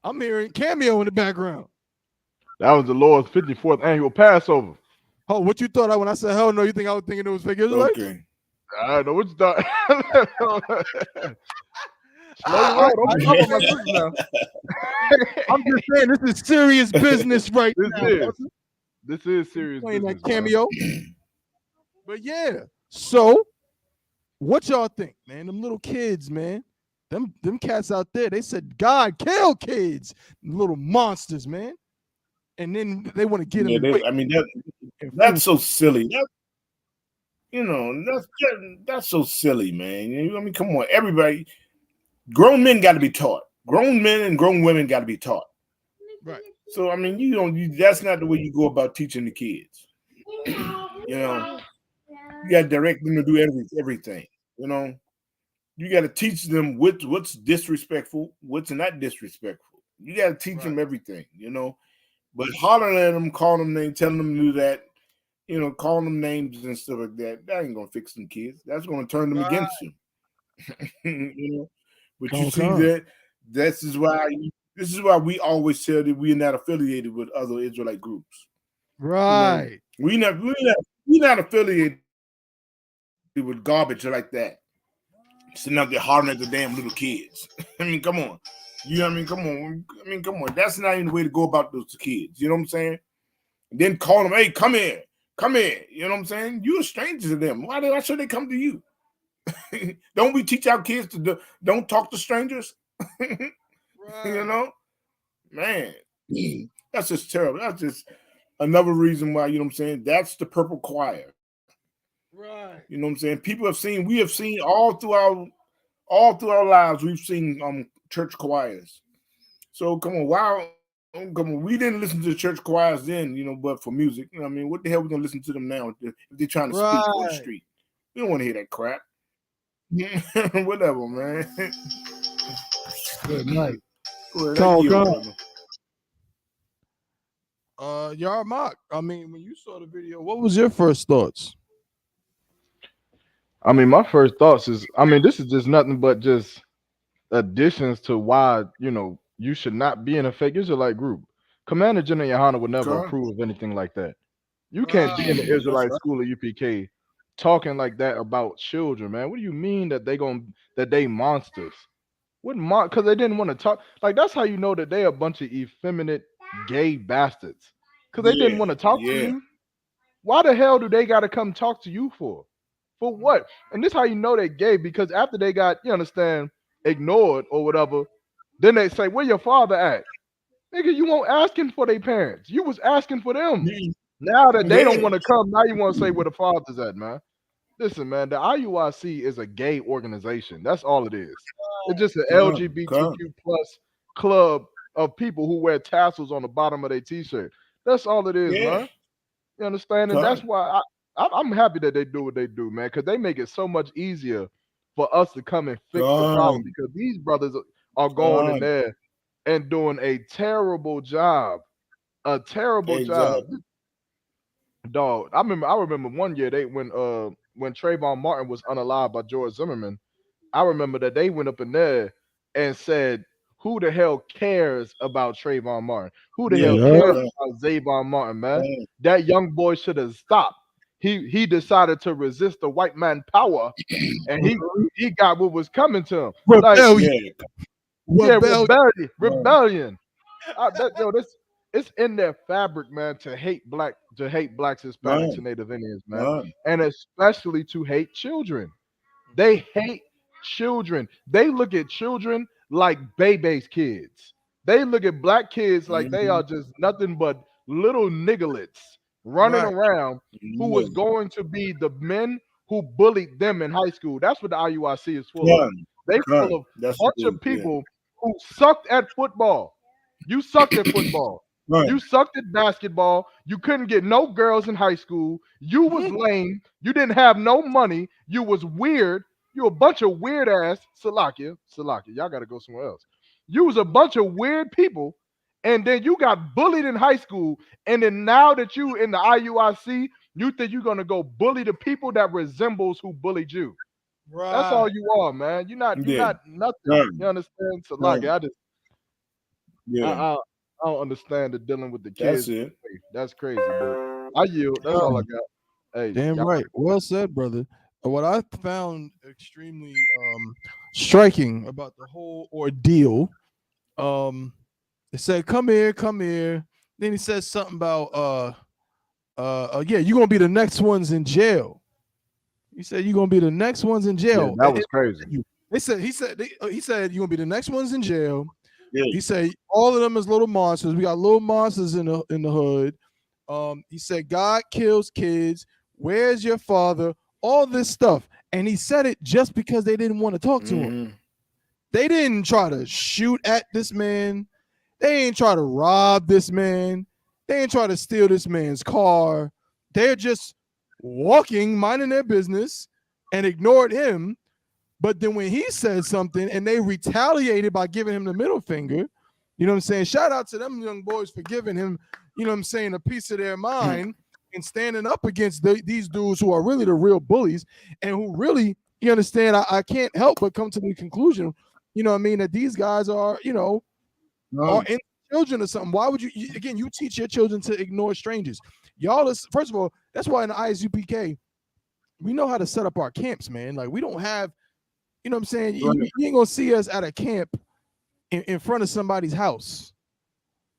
I'm hearing Cameo in the background. That was the Lord's 54th annual Passover. Oh, what you thought when I said hell no? You think I was thinking it was fake Israelites? Okay. I don't know what you thought. I'm just saying this is serious business right now. This is serious playing business. That Cameo. But yeah, so what y'all think, man? Them little kids, man. Them cats out there, they said God kill kids, little monsters, man. And then they want to get them. I mean, that's so silly. That's so silly, man. I mean, come on, everybody. Grown men got to be taught. Grown men and grown women got to be taught. Right. So I mean, that's not the way you go about teaching the kids. You got to direct them to do everything. You got to teach them what's disrespectful, what's not disrespectful. You got to teach them everything. But hollering at them, calling them names, telling them to do that, calling them names and stuff like that ain't gonna fix them kids. That's gonna turn them against you. But you see this is why we always tell that we're not affiliated with other Israelite groups. Right. We're not affiliated with garbage like that. Sitting out there hollering at the damn little kids. I mean, come on. Come on. That's not even the way to go about those kids. You know what I'm saying? And then call them, hey, come here. You know what I'm saying? You're a stranger to them. Why should they come to you? Don't we teach our kids to don't talk to strangers? Right. Man, that's just terrible. That's just another reason why, you know what I'm saying? That's the purple choir. Right. You know what I'm saying? We have seen all through our lives, we've seen church choirs. So come on, we didn't listen to the church choirs then, but for music. I mean, what the hell are we gonna listen to them now if they're trying to speak on the street? We don't want to hear that crap. Whatever, man. Good night. Yarmak, I mean, when you saw the video, what was your first thoughts? I mean, my first thoughts is, this is just nothing but just additions to why, you should not be in a fake Israelite group. Commander General YAHANNA would never approve of anything like that. You can't be in the Israelite school of UPK talking like that about children, man. What do you mean that they monsters? Because they didn't want to talk. Like, that's how you know that they a bunch of effeminate gay bastards. Because they didn't want to talk to you. Why the hell do they got to come talk to you for? For what? And this how you know they're gay, because after they got, ignored or whatever, then they say, where your father at? Nigga, you won't asking for their parents. You was asking for them. Now that they don't want to come, now you want to say where the father's at, man. Listen, man, the IUIC is a gay organization. That's all it is. It's just an LGBTQ plus club of people who wear tassels on the bottom of their t-shirt. That's all it is, man. You understand? And that's why I'm happy that they do what they do, man, because they make it so much easier for us to come and fix the problem, because these brothers are going in there and doing a terrible job. dog. I remember one year when Trayvon Martin was unalived by George Zimmerman. I remember that they went up in there and said, "Who the hell cares about Trayvon Martin? Who the hell Yeah. cares about Zayvon Martin, man? That young boy should have stopped. He decided to resist the white man power, and he got what was coming to him. Like, Rebellion. yeah, Rebellion. rebellion. This it's in their fabric, man, to hate blacks, Hispanics, and Native Indians, man, and especially to hate children. They hate children. They look at children like baby's kids. They look at black kids like they are just nothing but little nigglets running Right. around who was going to be the men who bullied them in high school. That's what the IUIC is full of. They full of a bunch of people who sucked at football. You sucked at football. You sucked at basketball. You couldn't get no girls in high school. You was lame. You didn't have no money. You was weird. You a bunch of weird ass Salakia. Y'all gotta go somewhere else. You was a bunch of weird people, and then you got bullied in high school, and then now that you in the IUIC, you think you're gonna go bully the people that resembles who bullied you. Right. That's all you are, man. You're not nothing. You understand? Salakia. I don't understand the dealing with the kids. That's crazy, but I yield. That's all I got. Hey, damn right. Well said, brother. What I found extremely striking about the whole ordeal, it said, "Come here, come here." Then he said something about, yeah, you're gonna be the next ones in jail. He said you're gonna be the next ones in jail. Yeah, that was crazy. He said you're gonna be the next ones in jail. Yeah. He said all of them is little monsters. We got little monsters in the hood. He said God kills kids. Where's your father? All this stuff. And he said it just because they didn't want to talk to him. They didn't try to shoot at this man. They ain't try to rob this man. They ain't try to steal this man's car. They're just walking, minding their business, and ignored him. But then when he said something and they retaliated by giving him the middle finger, you know what I'm saying? Shout out to them young boys for giving him, you know what I'm saying, a piece of their mind and standing up against these dudes who are really the real bullies and who really, you understand, I can't help but come to the conclusion, you know what I mean, that these guys are, you know, are in children or something. Why would you teach your children to ignore strangers? Y'all, first of all, that's why in the I.S.U.P.K, we know how to set up our camps, man. Like, we don't have, you know what I'm saying? You ain't gonna see us at a camp in front of somebody's house.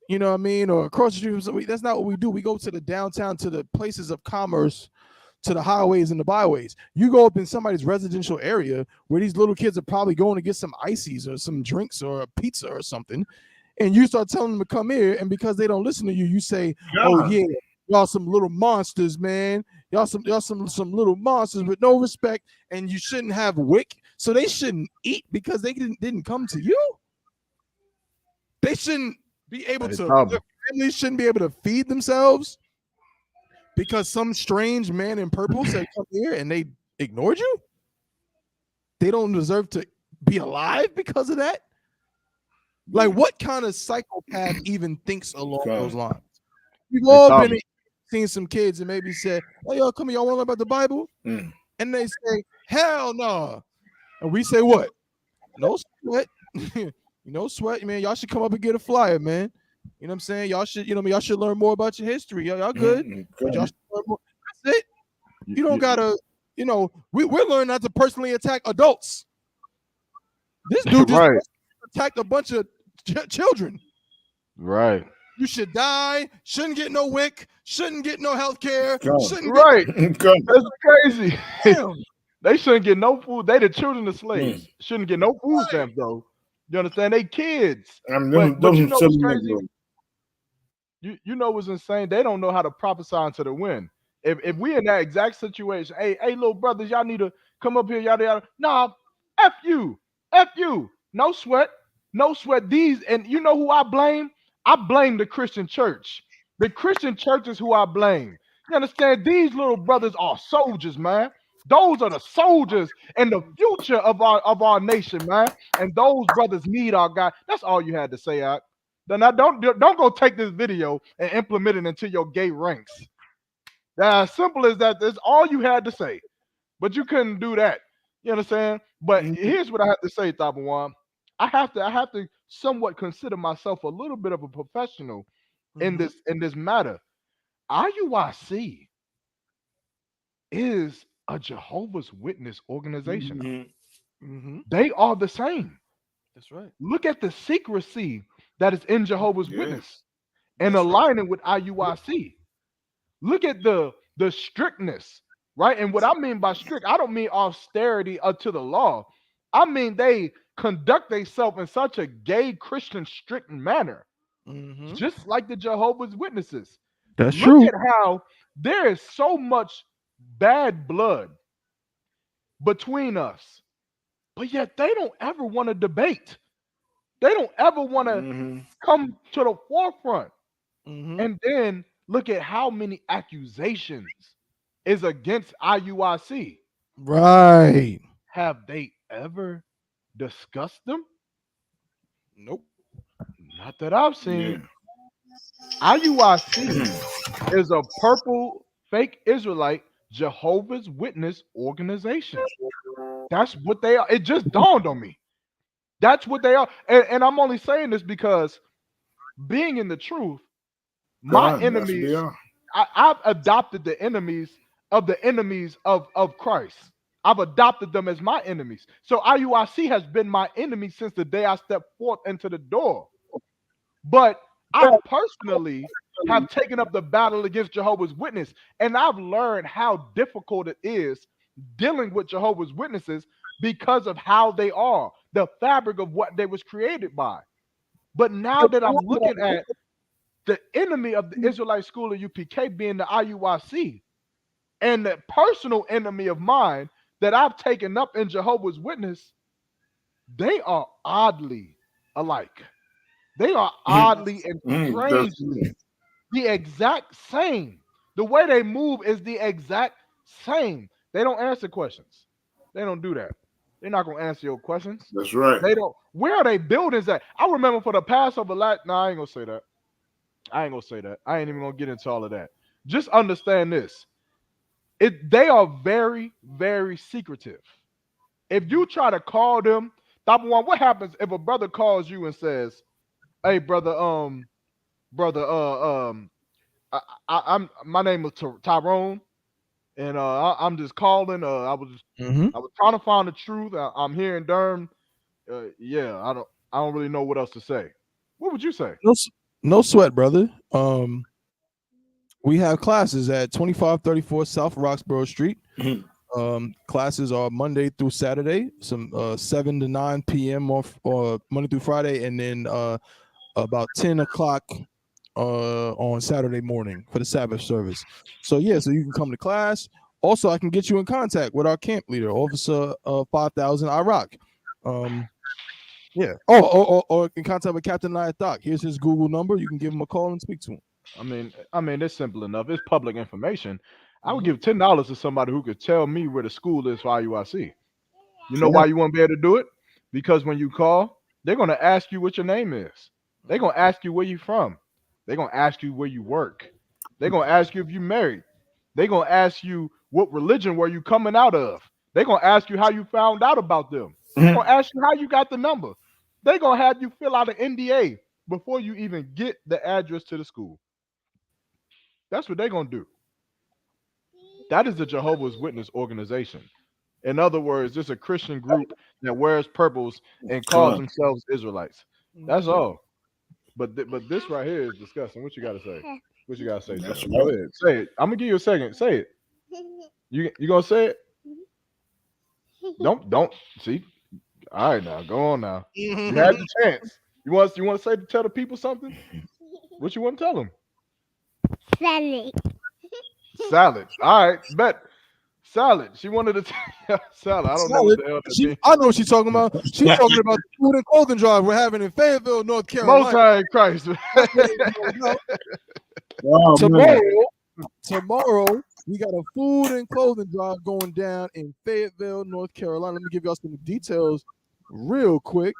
You know what I mean? Or across the street. That's not what we do. We go to the downtown, to the places of commerce, to the highways and the byways. You go up in somebody's residential area where these little kids are probably going to get some ices or some drinks or a pizza or something, and you start telling them to come here, and because they don't listen to you, you say, "Oh yeah, y'all some little monsters, man. Y'all some little monsters with no respect, and you shouldn't have wick, so they shouldn't eat because they didn't come to you. They shouldn't be able to. Their families shouldn't be able to feed themselves because some strange man in purple said come here and they ignored you. They don't deserve to be alive because of that. Like, what kind of psychopath even thinks along those lines? We've all seen some kids and maybe said, "Oh, y'all come here, y'all want to learn about the Bible?" And they say, "Hell no." And we say, "What? No sweat." No sweat, man. Y'all should come up and get a flyer, man. You know what I'm saying? Y'all should, y'all should learn more about your history. Y'all good. But y'all should learn more. That's it. You don't gotta, we're learning not to personally attack adults. This dude just attacked a bunch of children. Right. You should die. Shouldn't get no WIC. Shouldn't get no health care. That's crazy. They shouldn't get no food. They the children of slaves. Shouldn't get no food stamps though. You understand? They kids. But you know what's crazy? You know what's insane? They don't know how to prophesy into the wind. If we in that exact situation, hey, little brothers, y'all need to come up here, yada yada. Nah, F you. No sweat. These, and you know who I blame? I blame the Christian church. The Christian church is who I blame. You understand? These little brothers are soldiers, man. Those are the soldiers and the future of our nation, man. And those brothers need our God. That's all you had to say, Ak. Now don't go take this video and implement it into your gay ranks. As simple as that. That's all you had to say. But you couldn't do that. You understand? But here's what I have to say, Tabawan. I have to somewhat consider myself a little bit of a professional in this matter. IUIC is a Jehovah's Witness organization. They are the same. That's right. Look at the secrecy that is in Jehovah's Witness and That's right. aligning with IUIC. Look at the strictness, right? And what I mean by strict, I don't mean austerity to the law. I mean they conduct themselves in such a gay Christian strict manner, just like the Jehovah's Witnesses. That's Look true. at how there is so much bad blood between us, but yet they don't ever want to debate. They don't ever want to come to the forefront. And then look at how many accusations is against IUIC. Right. Have they ever discussed them? Nope. Not that I've seen. IUIC is a purple fake Israelite Jehovah's Witness organization. That's what they are. It just dawned on me. That's what they are. And I'm only saying this because being in the truth, my enemies, I've adopted the enemies of Christ. I've adopted them as my enemies. So IUIC has been my enemy since the day I stepped forth into the door. But I personally have taken up the battle against Jehovah's Witness, and I've learned how difficult it is dealing with Jehovah's Witnesses because of how they are, the fabric of what they was created by. But now that I'm looking at the enemy of the Israelite school of UPK being the IUIC, and the personal enemy of mine that I've taken up in Jehovah's Witness, they are oddly alike. They are oddly and strangely the exact same. The way they move is the exact same. They don't answer questions. They don't do that. They're not going to answer your questions. That's right. They don't. Where are they buildings at? I remember for the Passover no, I ain't going to say that. I ain't going to say that. I ain't even going to get into all of that. Just understand this. They are very, very secretive. If you try to call them, number one, what happens if a brother calls you and says, "Hey, brother, I'm my name is Tyrone, and I'm just calling. I was trying to find the truth. I'm here in Durham. Yeah, I don't really know what else to say. What would you say? No sweat, brother. We have classes at 2534 South Roxborough Street. Classes are Monday through Saturday, some 7 to 9 p.m. or Monday through Friday, and then about 10 o'clock on Saturday morning for the Sabbath service. So yeah, so you can come to class. Also, I can get you in contact with our camp leader, Officer 5000 I.R.O.K. Yeah. Or in contact with Captain Isupk. Here's his Google number. You can give him a call and speak to him. I mean, it's simple enough. It's public information. I would give $10 to somebody who could tell me where the school is for IUIC. You know why you won't be able to do it? Because when you call, they're going to ask you what your name is. They're going to ask you where you're from. They're going to ask you where you work. They're going to ask you if you're married. They're going to ask you what religion were you coming out of. They're going to ask you how you found out about them. They're going to ask you how you got the number. They're going to have you fill out an NDA before you even get the address to the school. That's what they're going to do. That is the Jehovah's Witness organization. In other words, it's a Christian group that wears purples and calls themselves Israelites. That's all. But this right here is disgusting. What you got to say? What you got to say? Go ahead. Say it. I'm going to give you a second. Say it. You going to say it? Don't. See? All right, now. Go on now. You had the chance. You want to tell the people something? What you want to tell them? Salad. All right, bet. Salad. She wanted to tell salad. I don't know what the hell that means. I know what she's talking about. She's talking about the food and clothing drive we're having in Fayetteville, North Carolina. Most High Christ. Tomorrow, we got a food and clothing drive going down in Fayetteville, North Carolina. Let me give y'all some details real quick.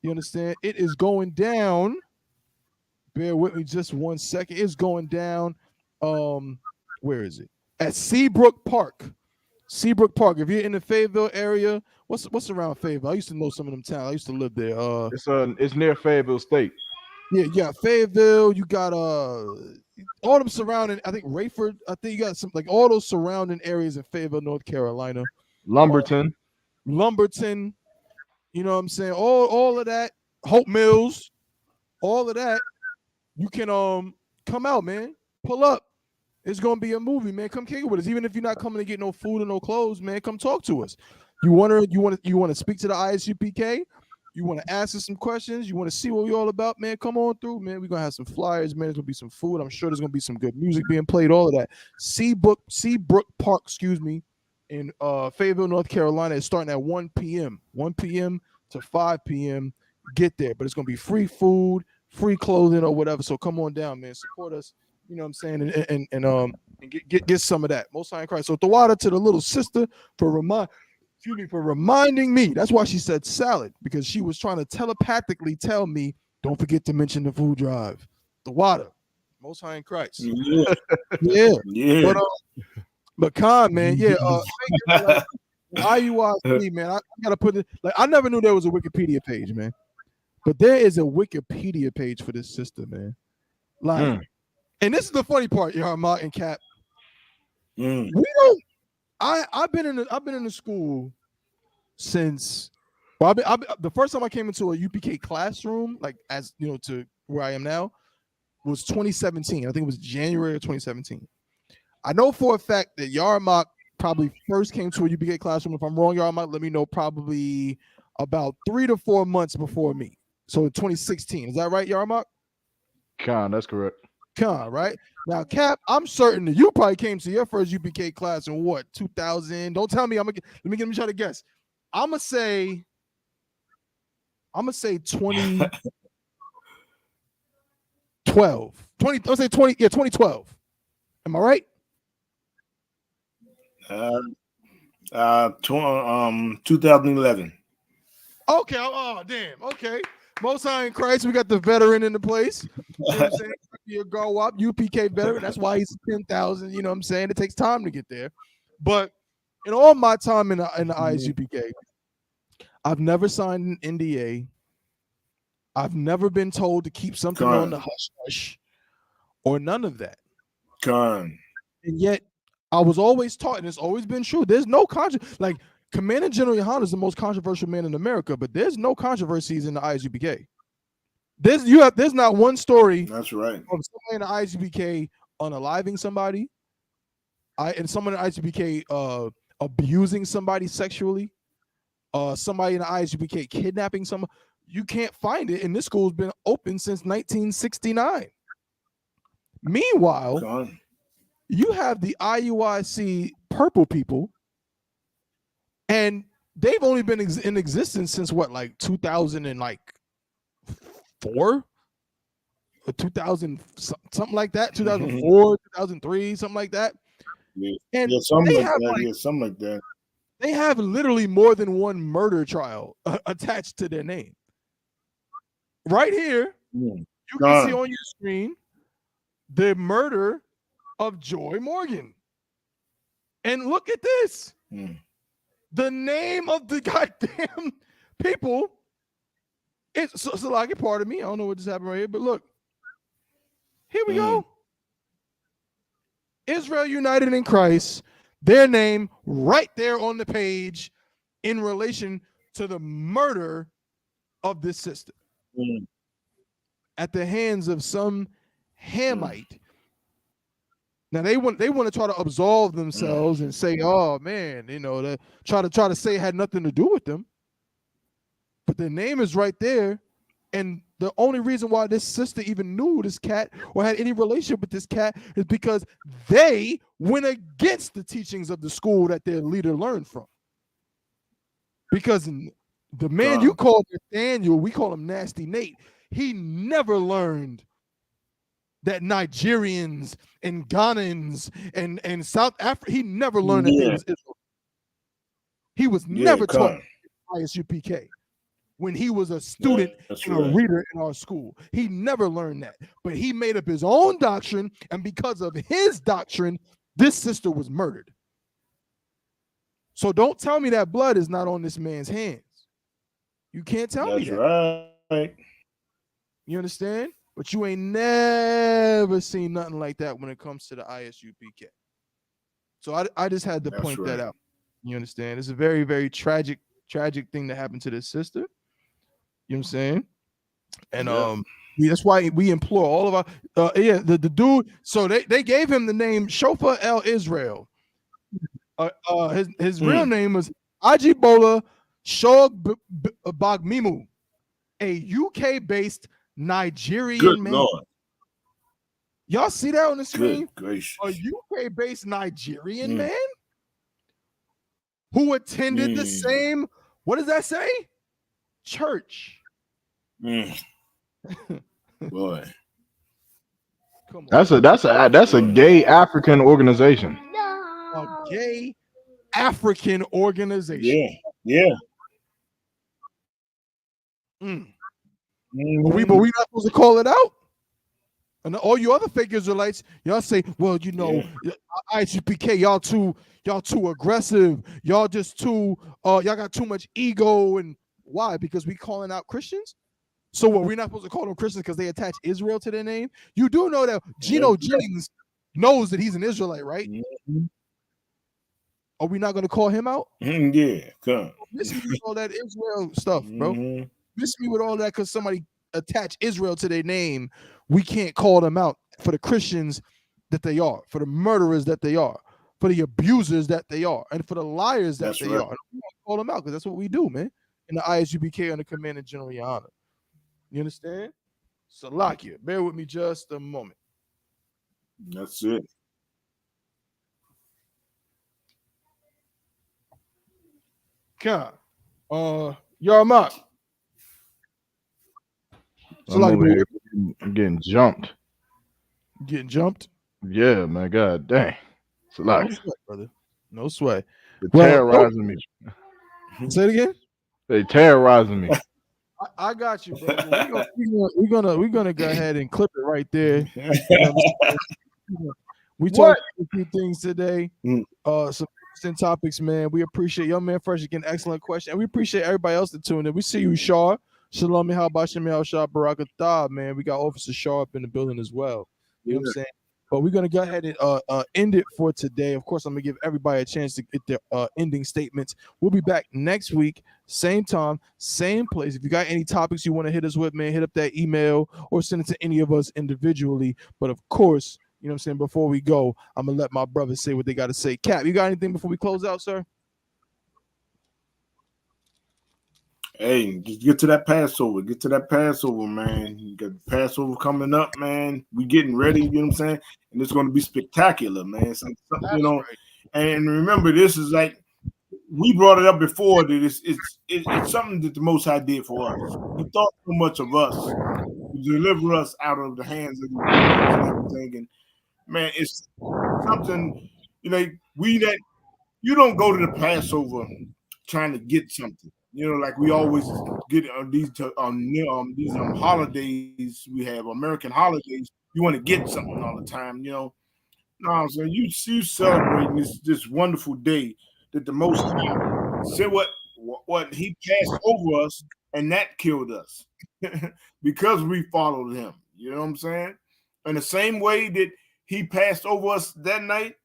You understand? It is going down. Bear with me just 1 second. It's going down where is it? At Seabrook Park. Seabrook Park. If you're in the Fayetteville area, what's around Fayetteville? I used to know some of them towns. I used to live there. It's near Fayetteville State. Yeah, you got Fayetteville. You got all them surrounding. I think Rayford. I think you got some like all those surrounding areas in Fayetteville, North Carolina. Lumberton. Lumberton. You know what I'm saying? All of that. Hope Mills. All of that. You can come out, man. Pull up. It's gonna be a movie, man. Come kick it with us. Even if you're not coming to get no food or no clothes, man, come talk to us. You want to speak to the I.S.U.P.K. You want to ask us some questions. You want to see what we're all about, man. Come on through, man. We're gonna have some flyers, man. There's gonna be some food. I'm sure there's gonna be some good music being played. All of that. Seabrook Park, in Fayetteville, North Carolina. It's starting at 1 p.m. 1 p.m. to 5 p.m. Get there, but it's gonna be free food, free clothing, or whatever. So come on down, man. Support us. You know what I'm saying? And get some of that. Most High in Christ. So the water to the little sister for reminding me. That's why she said salad, because she was trying to telepathically tell me, don't forget to mention the food drive. The water. Most High in Christ. Yeah. Yeah. But Khan, man, yeah. IUIC, man. I gotta put it like I never knew there was a Wikipedia page, man. But there is a Wikipedia page for this sister, man. Like, and this is the funny part, Yarma and Cap. We don't. I've been in the school since. Well, the first time I came into a UPK classroom, like as you know, to where I am now, was 2017. I think it was January of 2017. I know for a fact that Yarmak probably first came to a UPK classroom. If I'm wrong, Yarmak, let me know. Probably about 3 to 4 months before me. So 2016. Is that right, Yarmak? Con, that's correct. Con, right? Now, Cap, I'm certain that you probably came to your first UPK class in what, 2000? Don't tell me. Let me try to guess. I'm gonna say 2012. 2012. Am I right? 2011. Okay. Oh, damn. Okay. Most High in Christ, we got the veteran in the place. You know what I'm saying? You go up, UPK veteran. That's why he's 10,000. You know what I'm saying? It takes time to get there. But in all my time in the I.S.U.P.K, I've never signed an NDA. I've never been told to keep something on the hush hush or none of that. And yet, I was always taught, and it's always been true. There's no like Commander General YAHANNA is the most controversial man in America, but there's no controversies in the I.S.U.P.K. There's not one story. That's right. Of somebody in the I.S.U.P.K unaliving somebody, and someone in the I.S.U.P.K abusing somebody sexually, somebody in the I.S.U.P.K kidnapping someone. You can't find it, and this school's been open since 1969. Meanwhile, you have the IUIC purple people, and they've only been in existence since what, like 2004 or 2000, something like that, 2004, 2003, something like that. And something like that. They have literally more than one murder trial attached to their name. Right here, you can see on your screen the murder of Joy Morgan. And look at this. The name of the goddamn people. It's so like a part of me. I don't know what just happened right here, but look. Here we go. Israel United in Christ. Their name right there on the page in relation to the murder of this sister at the hands of some Hamite. Now they want to try to absolve themselves and say, "Oh man, you know," try to say it had nothing to do with them. But their name is right there, and the only reason why this sister even knew this cat or had any relationship with this cat is because they went against the teachings of the school that their leader learned from. Because the man you call Nathaniel, we call him Nasty Nate, he never learned that Nigerians and Ghanaians and South Africa, he never learned that they was Israel. He was never taught I.S.U.P.K. when he was a student and a reader in our school. He never learned that. But he made up his own doctrine, and because of his doctrine, This sister was murdered. So don't tell me that blood is not on this man's hands. You can't tell me that. Right. You understand? But you ain't never seen nothing like that when it comes to the I.S.U.P.K. So I just had to point that out. You understand? It's a very, very tragic thing that happened to this sister. You know what I'm saying? And that's why we implore all of our the dude. So they gave him the name Shofar El Israel. His real name was Ajibola Shogbagmimu, a UK-based Nigerian man. Lord. Y'all see that on the screen? Good gracious. A UK-based Nigerian man who attended the same, what does that say? Church. Boy. Come on. That's a gay African organization. A gay African organization. Yeah. But we not supposed to call it out. And all you other fake Israelites, y'all say, well, you know, I.S.U.P.K, y'all too aggressive. Y'all just too y'all got too much ego. And why? Because we calling out Christians? So what, we're not supposed to call them Christians because they attach Israel to their name? You do know that Geno Jennings knows that he's an Israelite, right? Are we not going to call him out? Yeah, come. Miss me with all that Israel stuff, bro. Miss me with all that because somebody attached Israel to their name. We can't call them out for the Christians that they are, for the murderers that they are, for the abusers that they are, and for the liars that they are. And we won't call them out because that's what we do, man. In the I.S.U.P.K under Commanding General YAHANNA. You understand? Salakia, bear with me just a moment. That's it. Con. Yarmak. I'm over here getting jumped. Getting jumped? Yeah, man. God dang. No sweat, brother. No sweat. They're terrorizing me. Say it again. They terrorizing me. I got you, bro. We're gonna go ahead and clip it right there. We talked a few things today. Some interesting topics, man. We appreciate Young Man Fresh again. Excellent question, and we appreciate everybody else that tuned in. We see you, Shar. Shalom, how about Shemel Shah Barakatah, man. We got Officer Shar up in the building as well. You know what I'm saying? But we're gonna go ahead and end it for today. Of course, I'm gonna give everybody a chance to get their ending statements. We'll be back next week, same time, same place. If you got any topics you want to hit us with, man, hit up that email or send it to any of us individually. But of course, you know what I'm saying, before we go, I'm gonna let my brothers say what they got to say. Cap, you got anything before we close out, sir? Hey, just get to that Passover. Get to that Passover, man. You got Passover coming up, man. We getting ready, you know what I'm saying? And it's going to be spectacular, man. So, you know, and remember, this is like, we brought it up before, that it's something that the Most High did for us. He thought so much of us to deliver us out of the hands of the Egyptians and everything. And, man, it's something, you know, you don't go to the Passover trying to get something. You know, like we always get on these holidays we have, American holidays. You want to get something all the time, you know. No, so you celebrating this wonderful day that the Most High said what He passed over us, and that killed us because we followed Him. You know what I'm saying? In the same way that He passed over us that night,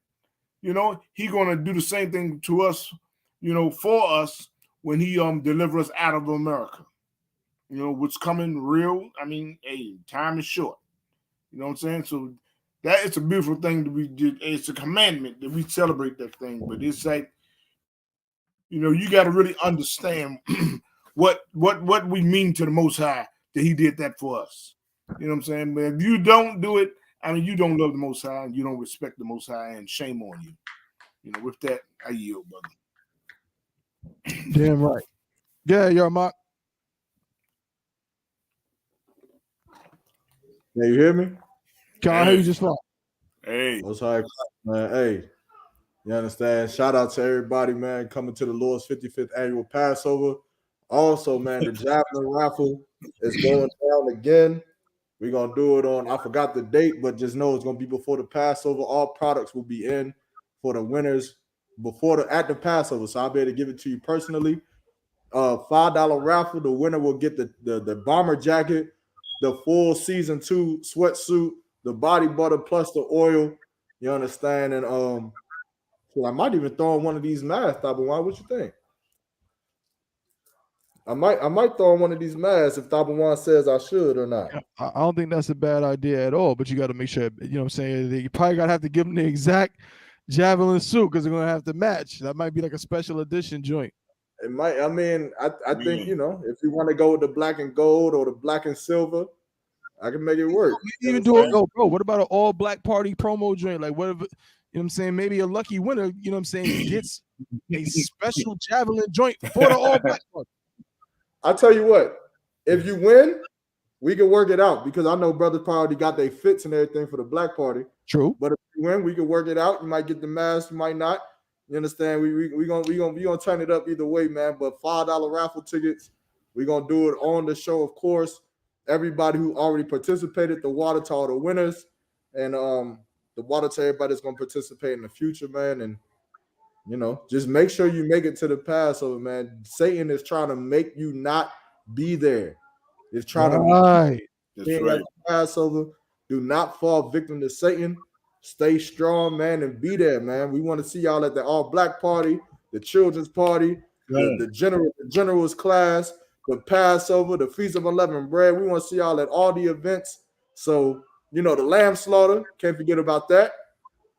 you know, He gonna do the same thing to us, you know, for us. When He deliver us out of America, you know, what's coming real. I mean, hey, time is short. You know what I'm saying? So that it's a beautiful thing that we did. It's a commandment that we celebrate that thing. But it's like, you know, you got to really understand what we mean to the Most High that He did that for us. You know what I'm saying? But if you don't do it, I mean, you don't love the Most High and you don't respect the Most High, and shame on you. You know, with that, I yield, brother. Damn right. Yeah, Yarmak. Yeah, you hear me? Can I hear you just fine? Hey. Most High, man. Hey, you understand? Shout out to everybody, man, coming to the Lord's 55th annual Passover. Also, man, the javelin raffle is going down again. We're going to do it on, I forgot the date, but just know it's going to be before the Passover. All products will be in. for the winners at the Passover. So I'll be able to give it to you personally. $5 raffle. The winner will get the bomber jacket, the full season 2 sweatsuit, the body butter plus the oil. You understand? And so I might even throw in one of these masks, Tabawan. What you think? I might throw in one of these masks if Tabawan says I should or not. I don't think that's a bad idea at all, but you got to make sure, you know what I'm saying, you probably got to have to give them the exact javelin suit because they're going to have to match. That might be like a special edition joint. It might. I mean, I think, you know, if you want to go with the black and gold or the black and silver, I can make it work. Maybe even do it. Yo, bro, what about an all black party promo joint? Like, what if, you know what I'm saying? Maybe a lucky winner, you know what I'm saying, gets a special javelin joint for the all black party. I tell you what, if you win, we can work it out because I know brothers probably got their fits and everything for the black party. True. But if you win, we can work it out. You might get the mask, you might not. You understand? We gonna turn it up either way, man. But $5 raffle tickets, we're gonna do it on the show, of course. Everybody who already participated, the water to all the winners, and the water to everybody that's gonna participate in the future, man. And you know, just make sure you make it to the Passover, man. Satan is trying to make you not be there. It's trying to be at the Passover. Do not fall victim to Satan. Stay strong, man, and be there, man. We want to see y'all at the all-black party, the children's party, the general's class, the Passover, the Feast of Unleavened Bread. We want to see y'all at all the events. So, you know, the lamb slaughter, can't forget about that.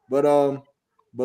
But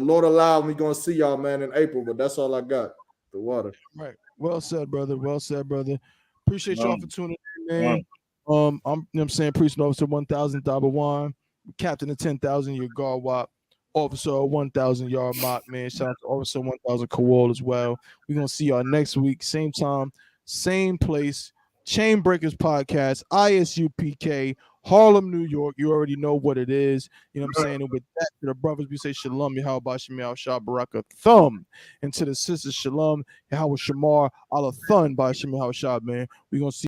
Lord allow, we gonna see y'all, man, in April. But that's all I got. The water. Right. Well said, brother. Well said, brother. Appreciate y'all for tuning in, man. I'm, you know what I'm saying, Priest Officer 1000 Dabawan, Captain of 10,000, your guard WAP, Officer 1,000 yard mock, man. Shout out to Officer 1,000 Kowal as well. We're gonna see y'all next week, same time, same place. Chain Breakers Podcast, I.S.U.P.K, Harlem, New York. You already know what it is. You know what I'm saying? And with that, to the brothers, we say Shalom, Yahweh Bashim Shah Baraka Thumb. And to the sisters, Shalom, Yahweh Shamar, Allah Thun Bashim Shah, man. We're going to see